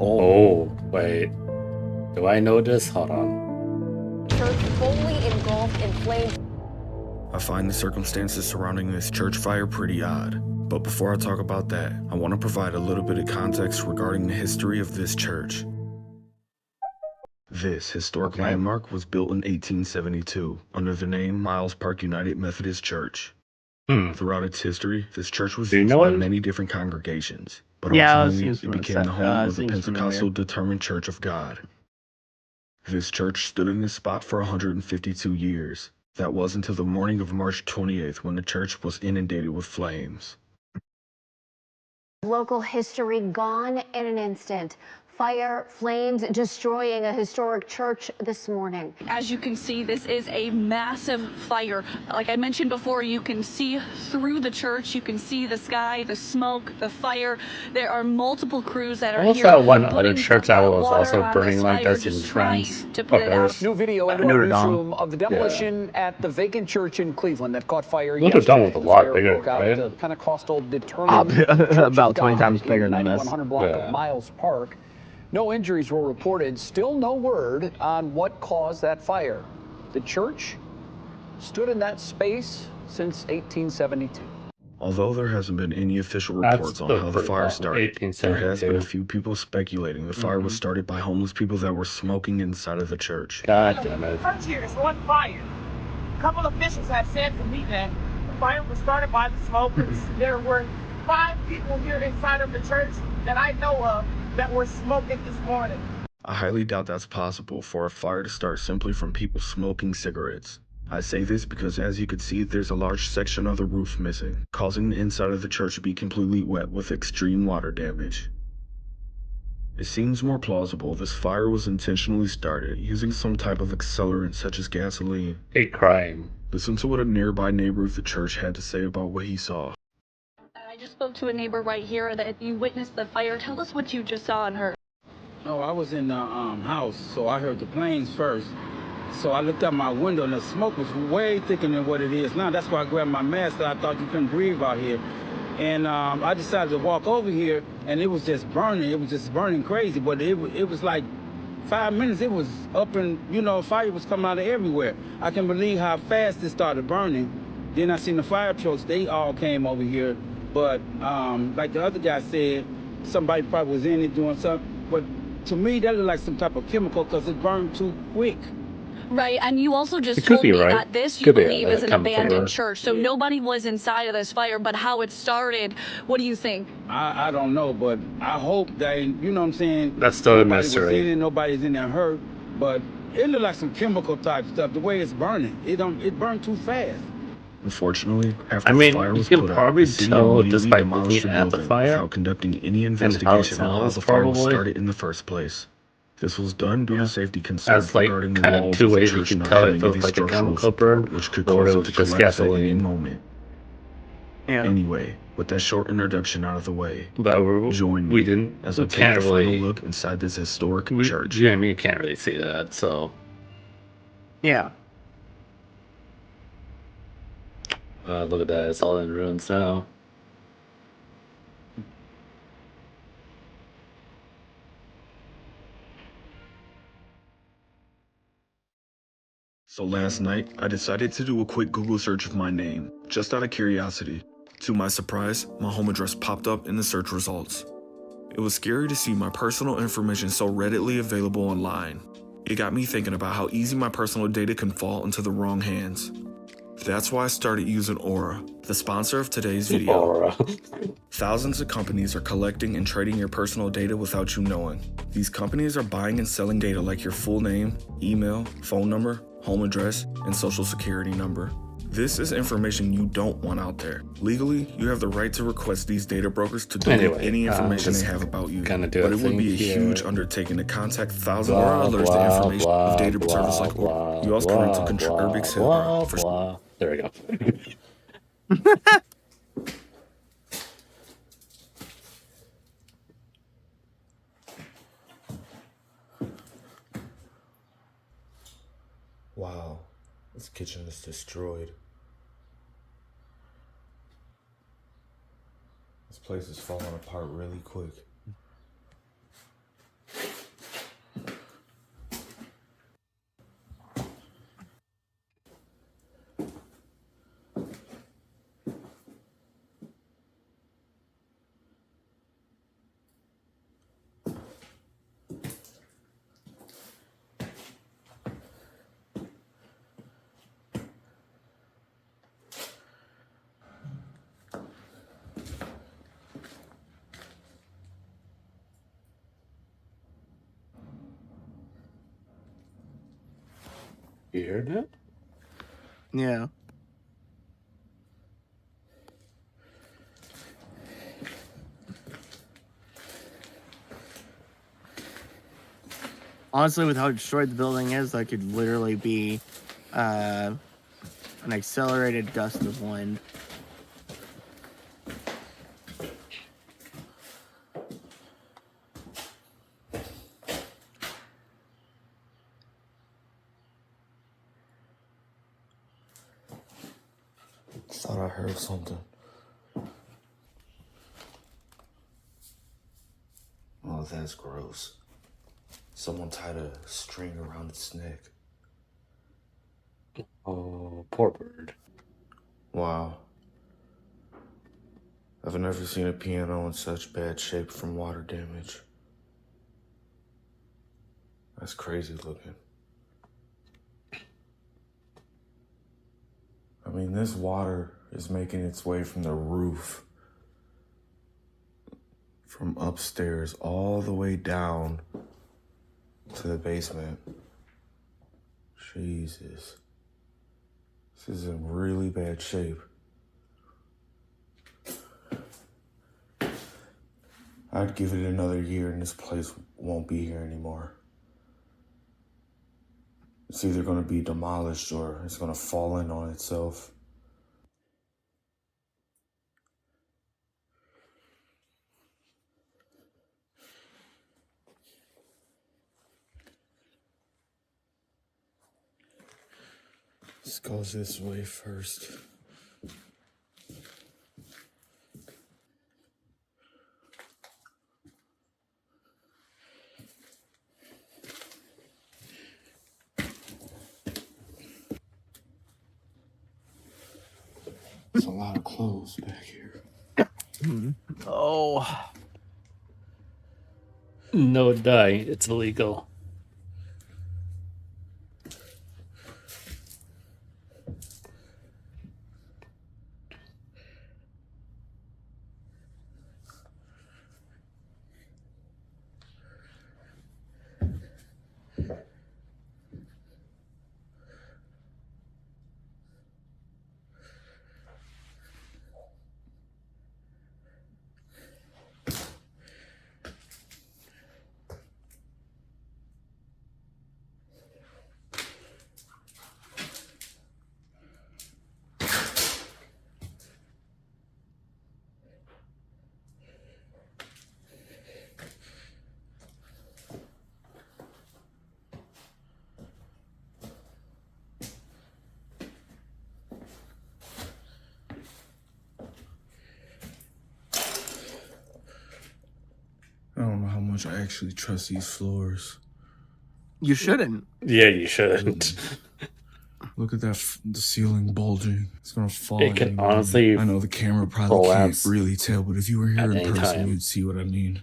Oh, wait. Do I know this? Hold on. Church fully engulfed in flames. I find the circumstances surrounding this church fire pretty odd. But before I talk about that, I want to provide a little bit of context regarding the history of this church. This historic landmark was built in 1872 under the name Miles Park United Methodist Church. Throughout its history, this church was used by many different congregations, but ultimately it became the home of the Pentecostal Determined Church of God. This church stood in this spot for 152 years. That was until the morning of March 28th, when the church was inundated with flames. Local history gone in an instant. Fire, flames, destroying a historic church this morning. As you can see, this is a massive fire. Like I mentioned before, you can see through the church, you can see the sky, the smoke, the fire. There are multiple crews that are here. That one other church that was also burning like this in France. New video in the newsroom of the demolition at the vacant church in Cleveland that caught fire Notre Dame was a lot bigger, right? The Pentecostal Determined about 20 times bigger than this. 100 block of Miles Park. No injuries were reported. Still no word on what caused that fire. The church stood in that space since 1872. Although there hasn't been any official reports on how the fire started, there has been a few people speculating the fire was started by homeless people that were smoking inside of the church. God damn it. The church here is on fire. A couple of officials have said to me that the fire was started by the smokers. There were 5 people here inside of the church that I know of that were smoking this morning. I highly doubt that's possible for a fire to start simply from people smoking cigarettes. I say this because, as you can see, there's a large section of the roof missing, causing the inside of the church to be completely wet with extreme water damage. It seems more plausible this fire was intentionally started using some type of accelerant such as gasoline. A crime. Listen to what a nearby neighbor of the church had to say about what he saw. I just spoke to a neighbor right here that you witnessed the fire. Tell us what you just saw and heard. No, I was in the house, so I heard the planes first. So I looked out my window and the smoke was way thicker than what it is now. That's why I grabbed my mask, I thought you couldn't breathe out here. And I decided to walk over here, and it was just burning. It was just burning crazy, but it was like 5 minutes. It was up and, fire was coming out of everywhere. I can't believe how fast it started burning. Then I seen the fire trucks. They all came over here. But like the other guy said, somebody probably was in it doing something. But to me, that looked like some type of chemical because it burned too quick. Right, and you also just It could told be me right. that this you Could be believe is an chemical abandoned burn. church, so nobody was inside of this fire, but how it started, what do you think? I don't know, but I hope they, you know what I'm saying? That's still a nobody was mystery. in it, nobody's in there hurt, but it looked like some chemical type stuff, the way it's burning. It burned too fast. Unfortunately, after I the mean, fire you was can put out, probably the city tell immediately just by demolished looking the at the building fire without conducting any and how it investigation on how smells, the fire was probably. started in the first place. This was done due to safety concerns That's like regarding the kind of walls two of the ways you church can not tell having if it any was like a structural chemical burn support, which could or cause it it was to just collapse at any gasoline. moment. Yeah. Anyway, with that short introduction out of the way, But join we me didn't. as We I take can't the final really. look inside this historic church. You and me can't really see that, so. Yeah. Look at that! It's all in ruins now. So last night, I decided to do a quick Google search of my name, just out of curiosity. To my surprise, my home address popped up in the search results. It was scary to see my personal information so readily available online. It got me thinking about how easy my personal data can fall into the wrong hands. That's why I started using Aura, the sponsor of today's video. Aura. Thousands of companies are collecting and trading your personal data without you knowing. These companies are buying and selling data like your full name, email, phone number, home address, and social security number. This is information you don't want out there. Legally, you have the right to request these data brokers to delete any information they have about you, but it would be a huge undertaking to contact thousands or alerts the information of data service like Aura. You also current to control Urbix Hill. There we go. Wow, this kitchen is destroyed. This place is falling apart really quick. You heard that? Yeah. Honestly, with how destroyed the building is, that could literally be an accelerated gust of wind. Thought I heard something. Oh, that's gross. Someone tied a string around its neck. Oh, poor bird. Wow. I've never seen a piano in such bad shape from water damage. That's crazy looking. I mean, this water is making its way from the roof, from upstairs all the way down to the basement. Jesus. This is in really bad I'd give it another year and this place won't be here anymore. It's either going to be demolished or it's going to fall in on itself. This goes this way first. There's a lot of clothes back here. Oh. No dying. It's illegal. I don't know how much I actually trust these floors. You shouldn't. Yeah, you shouldn't. Look at that, the ceiling bulging. It's gonna fall. It can honestly. I know the camera probably can't really tell, but if you were here in person, you'd see what I mean.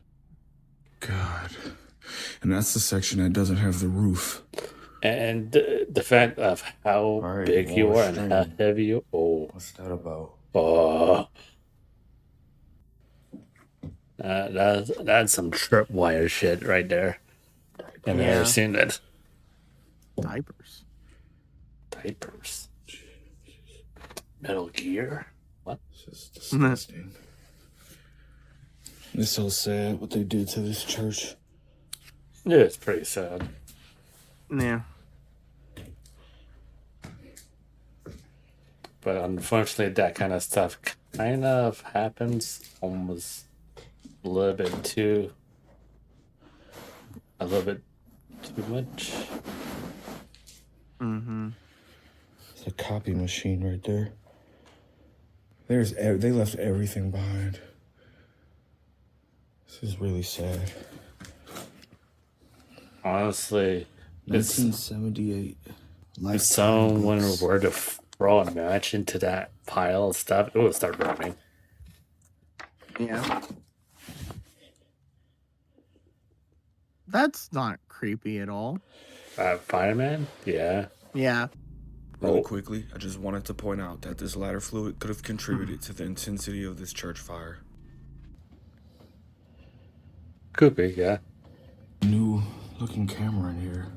God. And that's the section that doesn't have the roof. And the fact of how big you are and how heavy you are. Oh. What's that about? Oh. That's some tripwire shit right there. I've never seen that. Diapers. Metal Gear? What? This is disgusting. It's so sad what they did to this church. Yeah, it's pretty sad. Yeah. But unfortunately, that kind of stuff kind of happens almost a little bit too much. Mm-hmm. It's a copy machine right there. They left everything behind. This is really sad. Honestly, 1978. If someone were to throw a match into that pile of stuff, it would start burning. Yeah. That's not creepy at all. Fireman? Yeah. Yeah. Really quickly, I just wanted to point out that this ladder fluid could have contributed to the intensity of this church fire. Could be, yeah. New looking camera in here.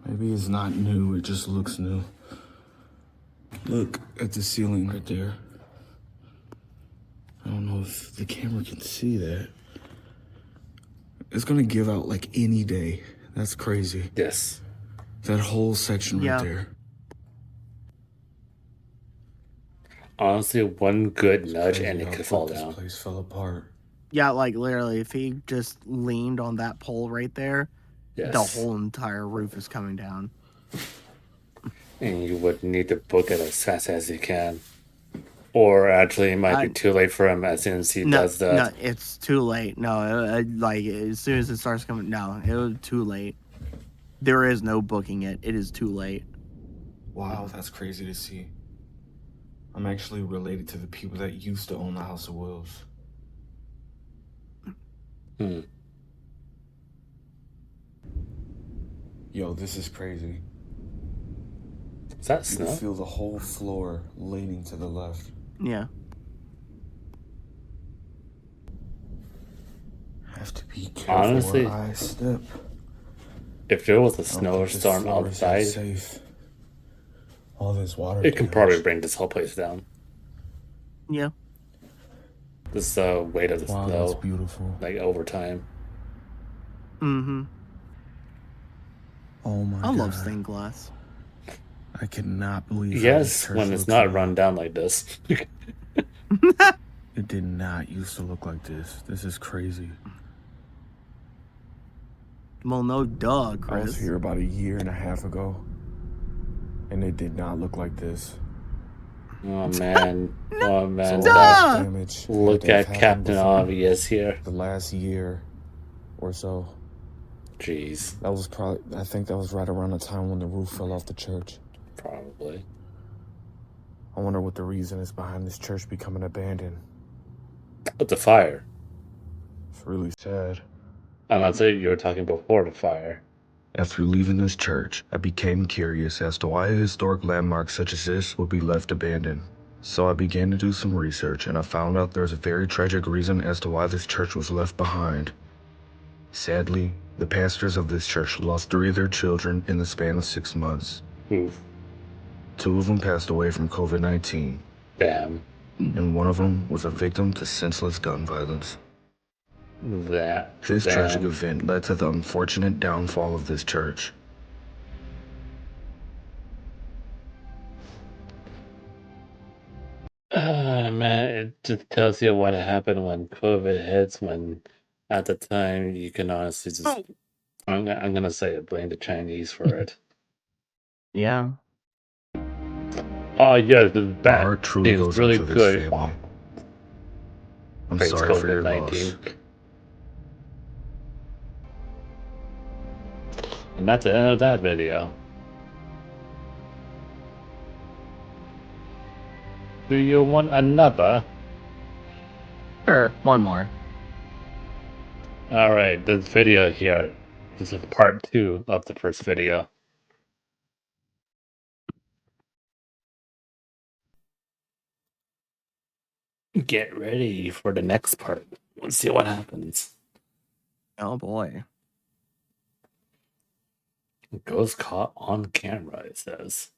Maybe it's not new, it just looks new. Look at the ceiling right there. I don't know if the camera can see that. It's gonna give out like any day. That's crazy. Yes. That whole section right there. Honestly, one good nudge and it could fall down. This place fell apart. Yeah, like literally, if he just leaned on that pole right there, the whole entire roof is coming down. And you would need to book it as fast as you can. Or actually, it might be too late for him as soon as he does that. No, it's too late. No, like as soon as it starts coming, no, it was too late. There is no booking it. It is too late. Wow, that's crazy to see. I'm actually related to the people that used to own the House of Wills. Yo, this is crazy. Is that snow? You can feel the whole floor leaning to the left. Yeah. Have to be careful. Honestly, where I step. If there was a snowstorm outside, safe. All this water. It can probably bring this whole place down. Yeah. This weight of the snow. That's beautiful. Like over time. Mm-hmm. Oh my God. I love stained glass. I cannot believe yes, when it's not run down like this. It did not used to look like this. This is crazy. Well, no duh, Chris. I was here about 1.5 years ago, and it did not look like this. Oh man. Oh man. So damage look at Captain Obvious here. The last year or so. Jeez. That was probably, I think that was right around the time when the roof fell off the church. Probably. I wonder what the reason is behind this church becoming abandoned. But the fire. It's really sad. I'm not saying you were talking before the fire. After leaving this church, I became curious as to why a historic landmark such as this would be left abandoned. So I began to do some research, and I found out there's a very tragic reason as to why this church was left behind. Sadly, the pastors of this church lost 3 of their children in the span of 6 months. Oof. 2 of them passed away from COVID-19. Damn. And 1 of them was a victim to senseless gun violence. This tragic event led to the unfortunate downfall of this church. Man, it just tells you what happened when COVID hits, when at the time you can honestly just I'm gonna say it, blame the Chinese for it. Yeah. Oh yeah, the bat heart truly is goes really out to this good. family. I'm Praise sorry for your COVID-19. loss. And that's the end of that video. Do you want another? Sure, one more. Alright, this video here. This is part 2 of the first video. Get ready for the next part. Let's see what happens. Oh boy. Ghost caught on camera, it says.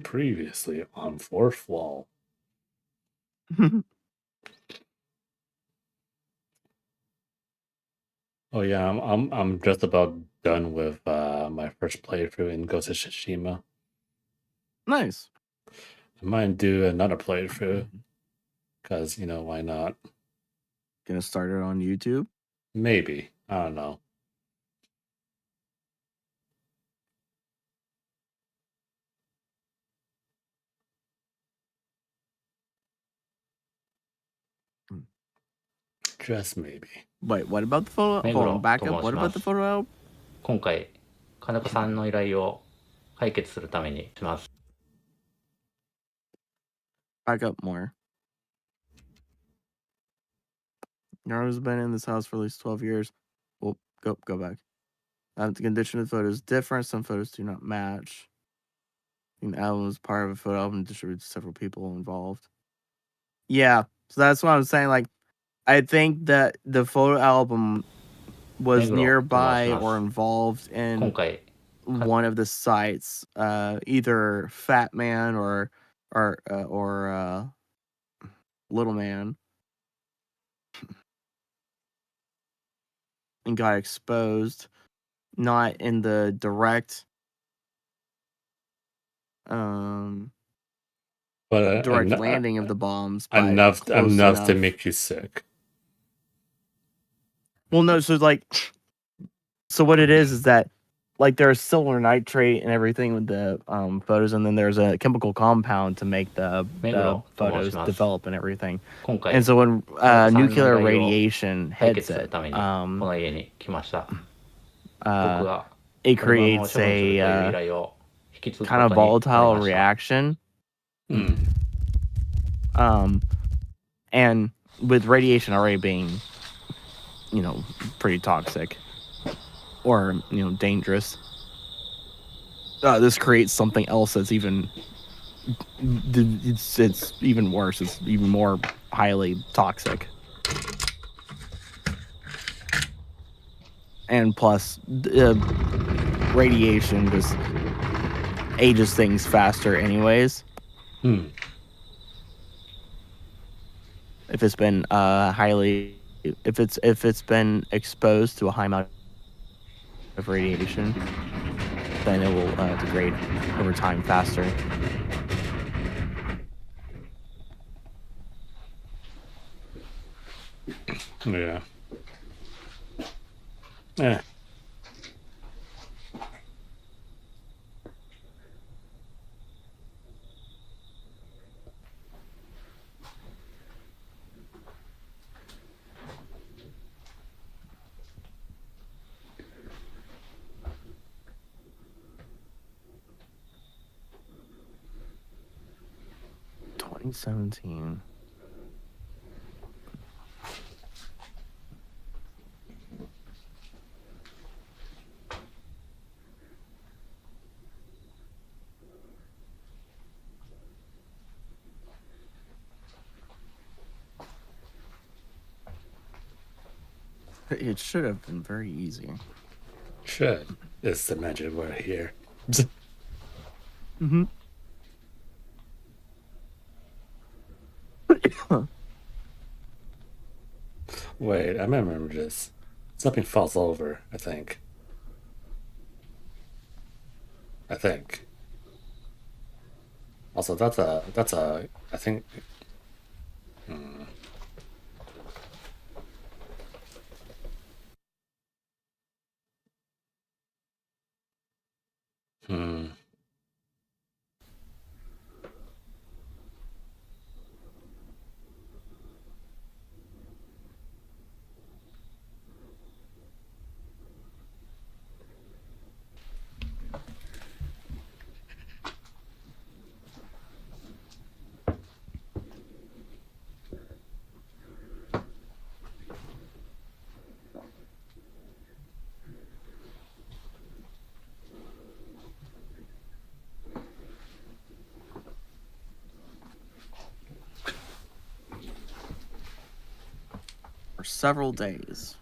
Previously on 4th Wall. Oh yeah, I'm just about done with my first playthrough in Ghost of Tsushima. Nice. I might do another playthrough, because, you know, why not? Gonna start it on YouTube? Maybe. I don't know. Just maybe. Wait, what about the photo? Hold on, back up. What about the photo album? 今回、金子さんの依頼を解決するためにします。Back up more. Naruto's been in this house for at least 12 years. Well, go back. The condition of the photo is different. Some photos do not match. The album is part of a photo album distributed to several people involved. Yeah, so that's what I'm saying. Like, I think that the photo album was nearby or involved in one of the sites, either Fat Man or Little Man, and got exposed. Not in the direct, direct landing of the bombs, but enough enough to make you sick. Well, no, so what it is that, like, there's silver nitrate and everything with the photos, and then there's a chemical compound to make the photos develop and everything. And so when nuclear radiation hits it, it creates a kind of volatile reaction. And with radiation already being, you know, pretty toxic or, you know, dangerous, this creates something else that's even, it's even worse. It's even more highly toxic. And plus, radiation just ages things faster anyways. If it's been if it's been exposed to a high amount of radiation, then it will degrade over time faster. Yeah. Yeah. $2017. It should have been very easy. Should is the magic word here. Mm-hmm. Wait, I remember this. Something falls over, I think. Also, that's a, I think. For several days.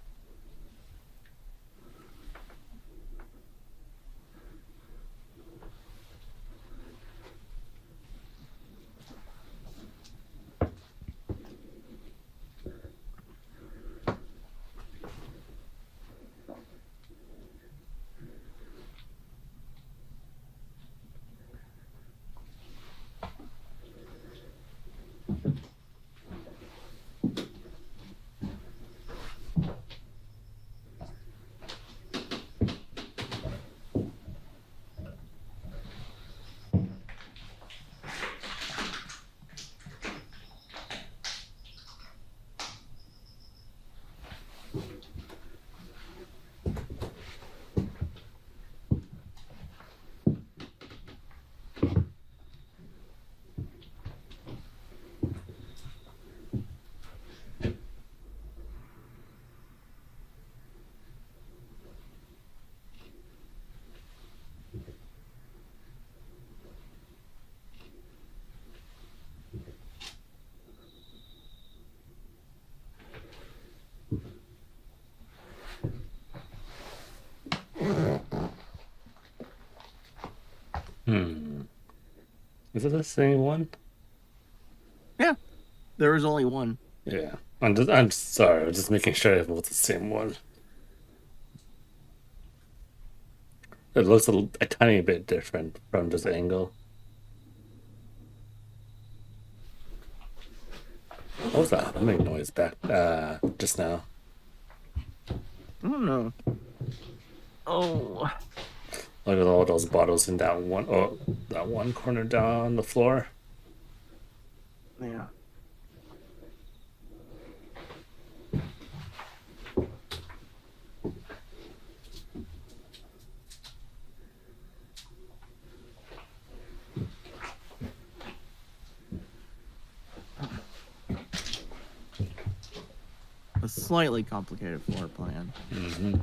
Is it the same one? Yeah, there was only one. Yeah, I'm sorry. I'm just making sure it was the same one. It looks a tiny bit different from this angle. What was that humming noise back just now? I don't know. Oh. Look at all those bottles in that one corner down the floor. Yeah. A slightly complicated floor plan. Mm-hmm.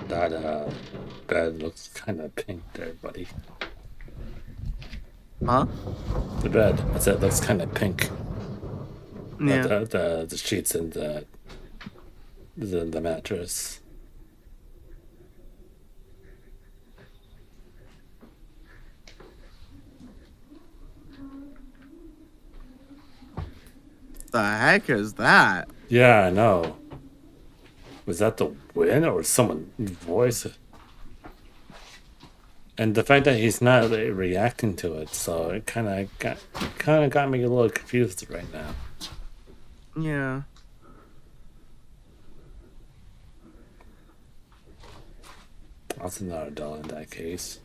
That bed looks kind of pink there, buddy. Huh? The bed. I said it looks kind of pink. Yeah. The sheets and the mattress. The heck is that? Yeah, I know. Was that the wind or someone's voice? And the fact that he's not reacting to it, so it kind of got me a little confused right now. Yeah. That's another doll in that case.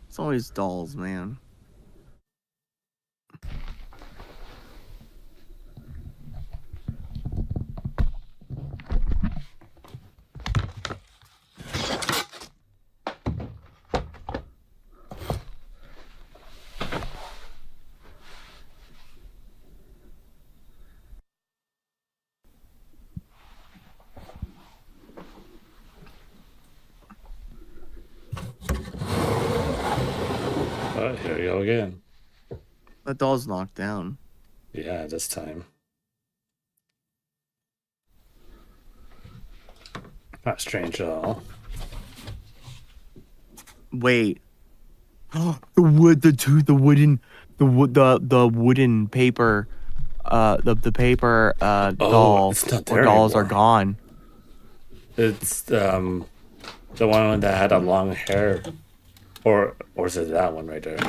It's always dolls, man. Oh, here we go again. That doll's knocked down. Yeah, this time. Not strange at all. Wait. The wooden paper, the paper doll it's not or there dolls anymore. are gone. It's the one that had a long hair, or is it that one right there?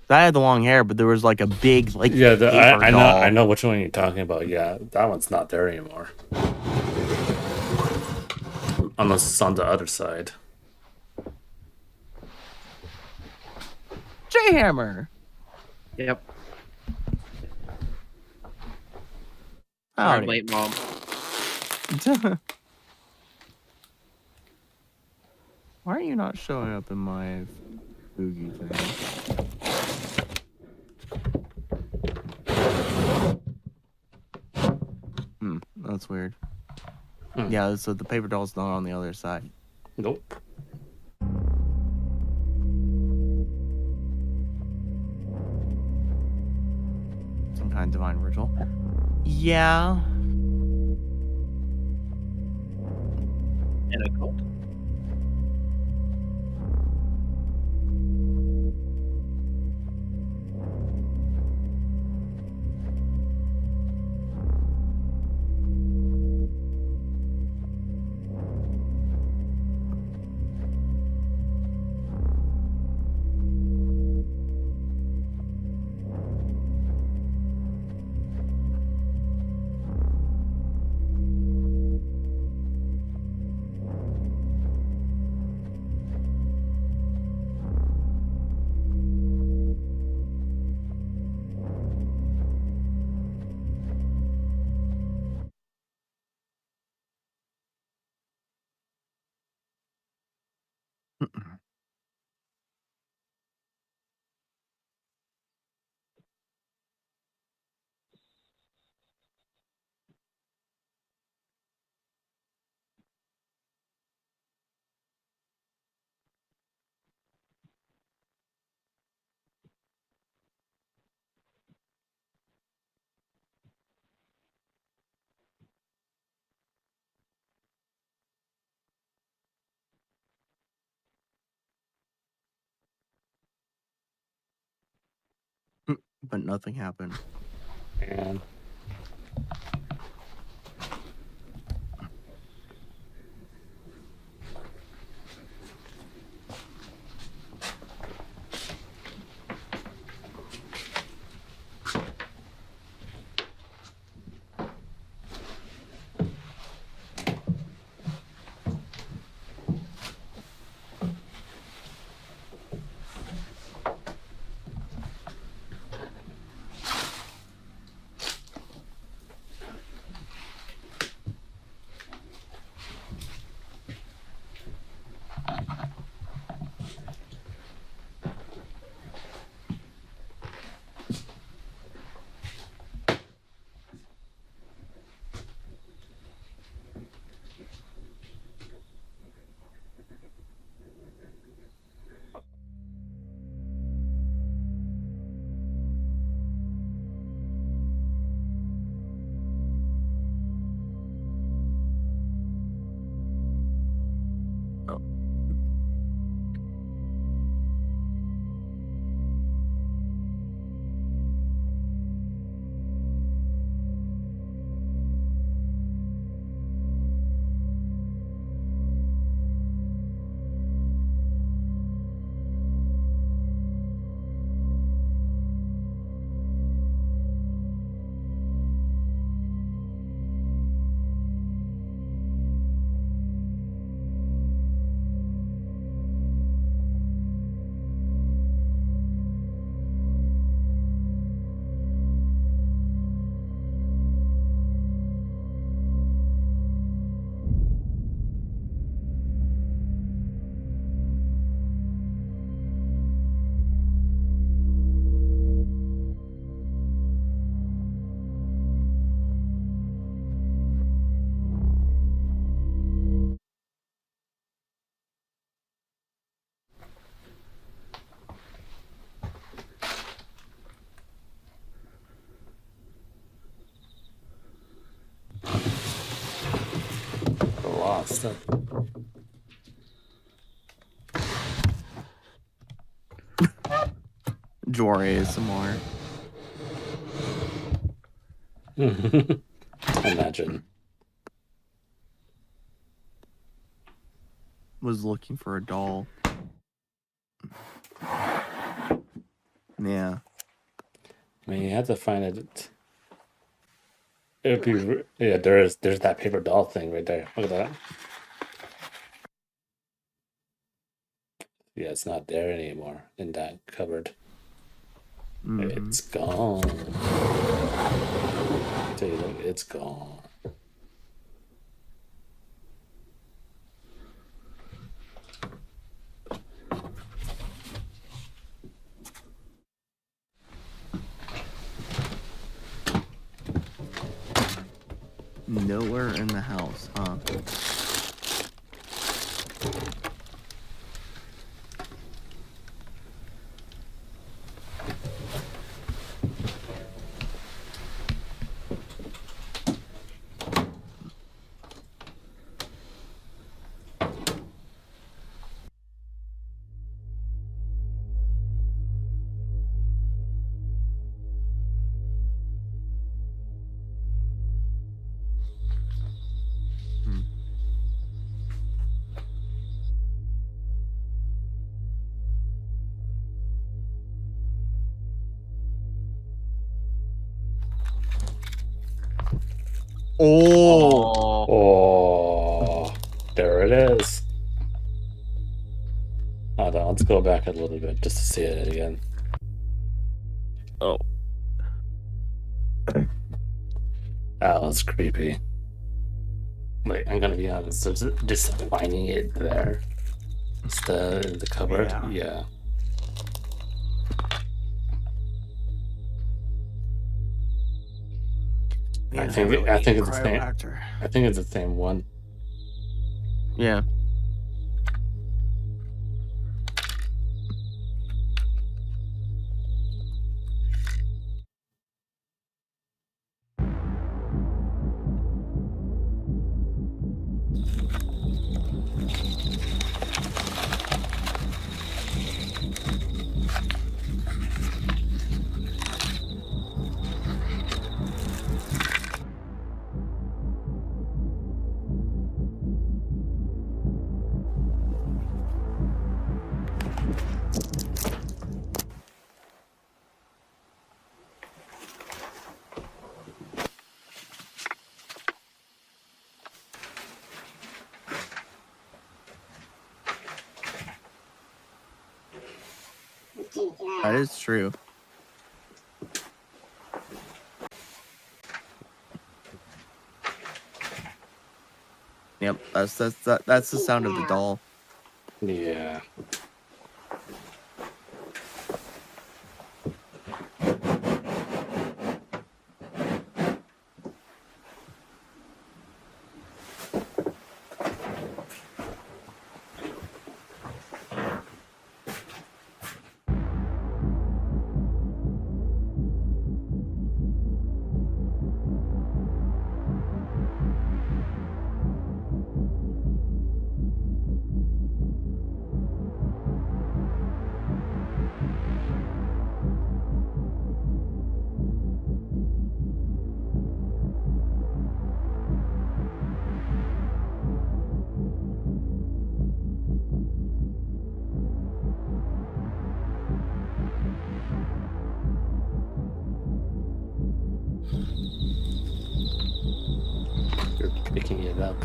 That had the long hair, but there was like a big Yeah, paper I doll. know which one you're talking about. Yeah, that one's not there anymore. Unless it's on the other side. J-Hammer. Yep. Howdy. Wait, Mom. Why are you not showing up in my boogie thing? That's weird. Yeah, so the paper doll's not on the other side. Nope. Some kind of divine ritual. Yeah. And a cult. but nothing happened. Man. Lost. Jory ASMR. Imagine. Was looking for a doll. Yeah. I mean, you have to find it. It would be, yeah, there's that paper doll thing right there. Look at that. Yeah, it's not there anymore in that cupboard. It's gone. Tell you, look, it's gone. Nowhere in the house, huh? Oh, there it is. Hold on, let's go back a little bit just to see it again. Oh. That was creepy. Wait, I'm gonna be honest, just finding it there. It's the cupboard. Yeah. I think it's the same. I think it's the same one. Yeah. That is true. Yep, that's the sound of the doll. Yeah. You're picking it up.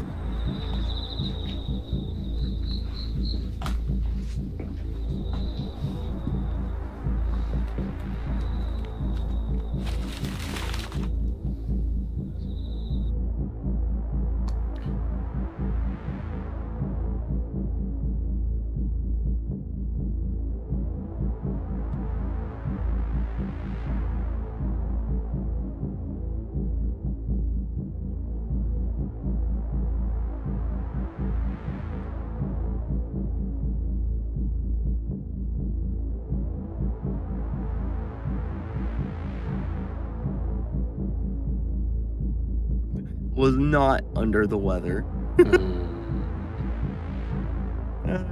Was not under the weather.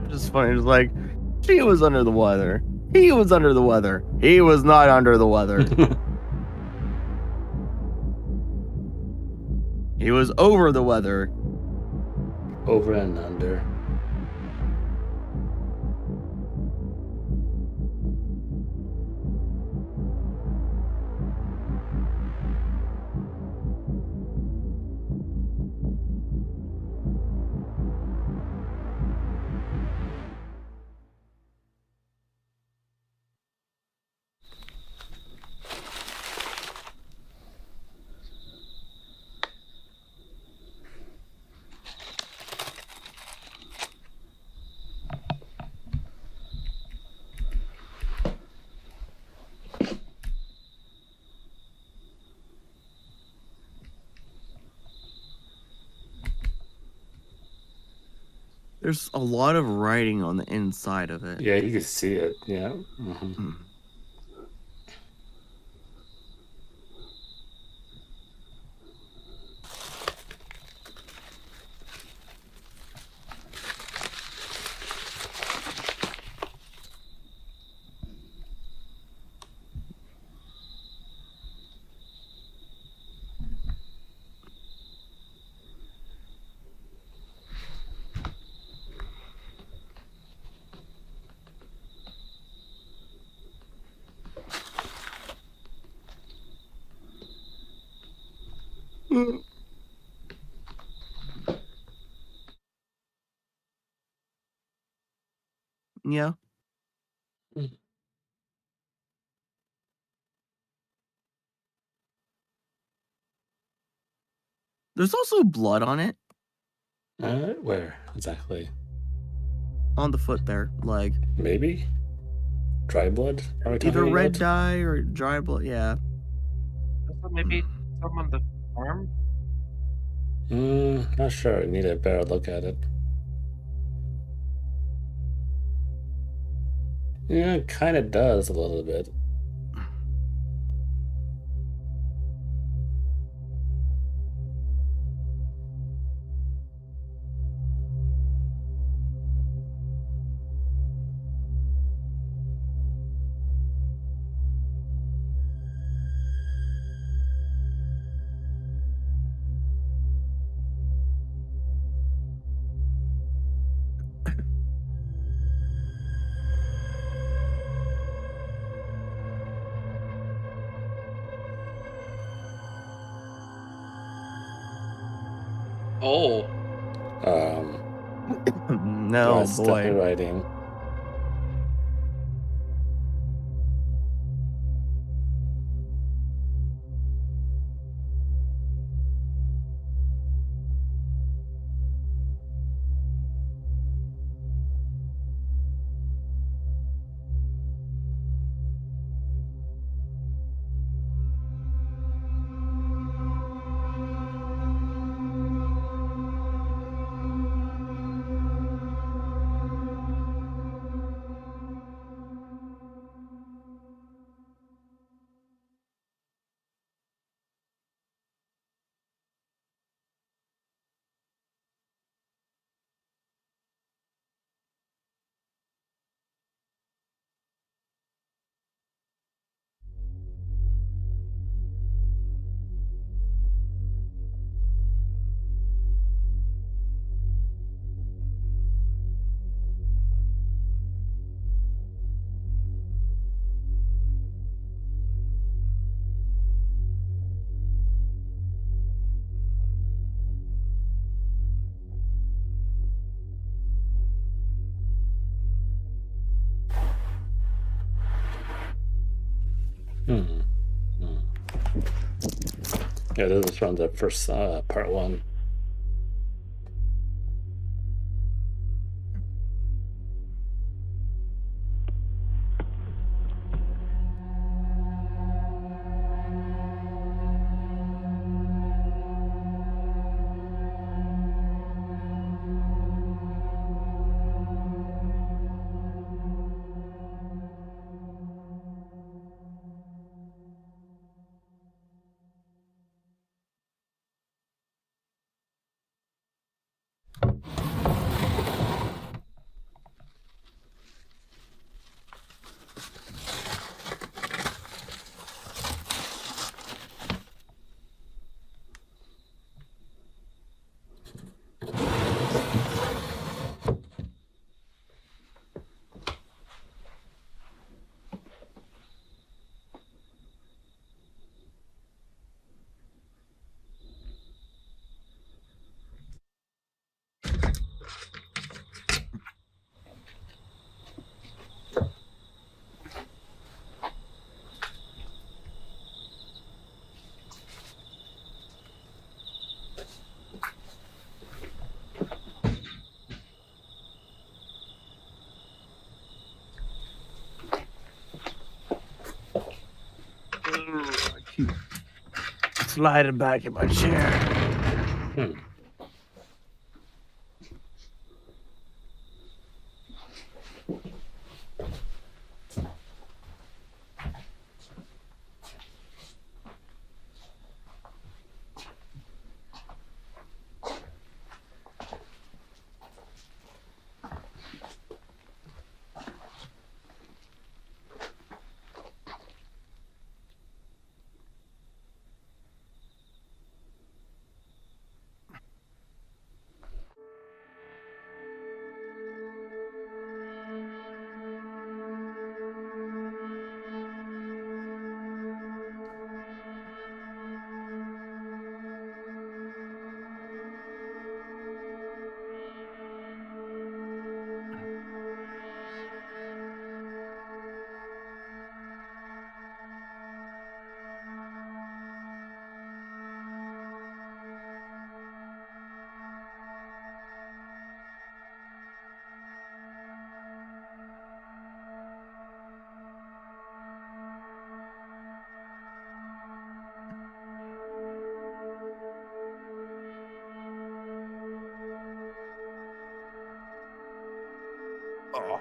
Just funny. It's like, she was under the weather. He was under the weather. He was not under the weather. He was over the weather. Over and under. There's a lot of writing on the inside of it. Yeah, you can see it. Yeah. Yeah. There's also blood on it. Where exactly? On the foot there, like maybe dry blood. Either red dye or dry blood. Yeah. Also, maybe some on the arm. Not sure. I need a better look at it. Yeah, it kind of does a little bit. Oh. No, boy. Writing. Yeah, this is from the first part 1. I keep sliding back in my chair. Oh.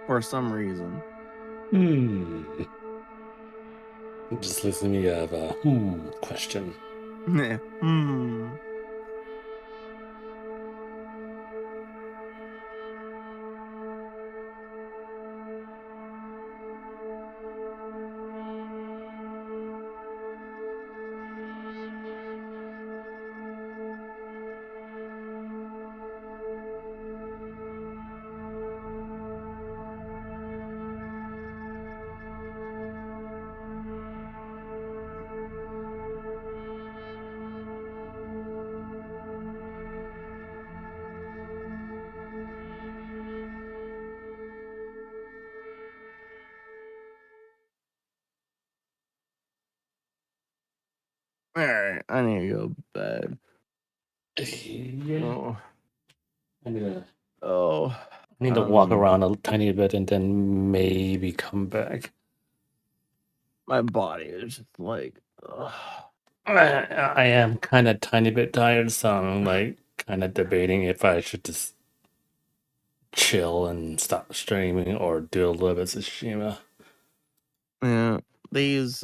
For some reason. It just leaves me of a question. Yeah. All right, I need to go to bed. Yeah. I need I to walk around a tiny bit and then maybe come back. My body is just like, I am kind of tiny bit tired, so I'm like kind of debating if I should just chill and stop streaming or do a little bit of Tsushima. Yeah, these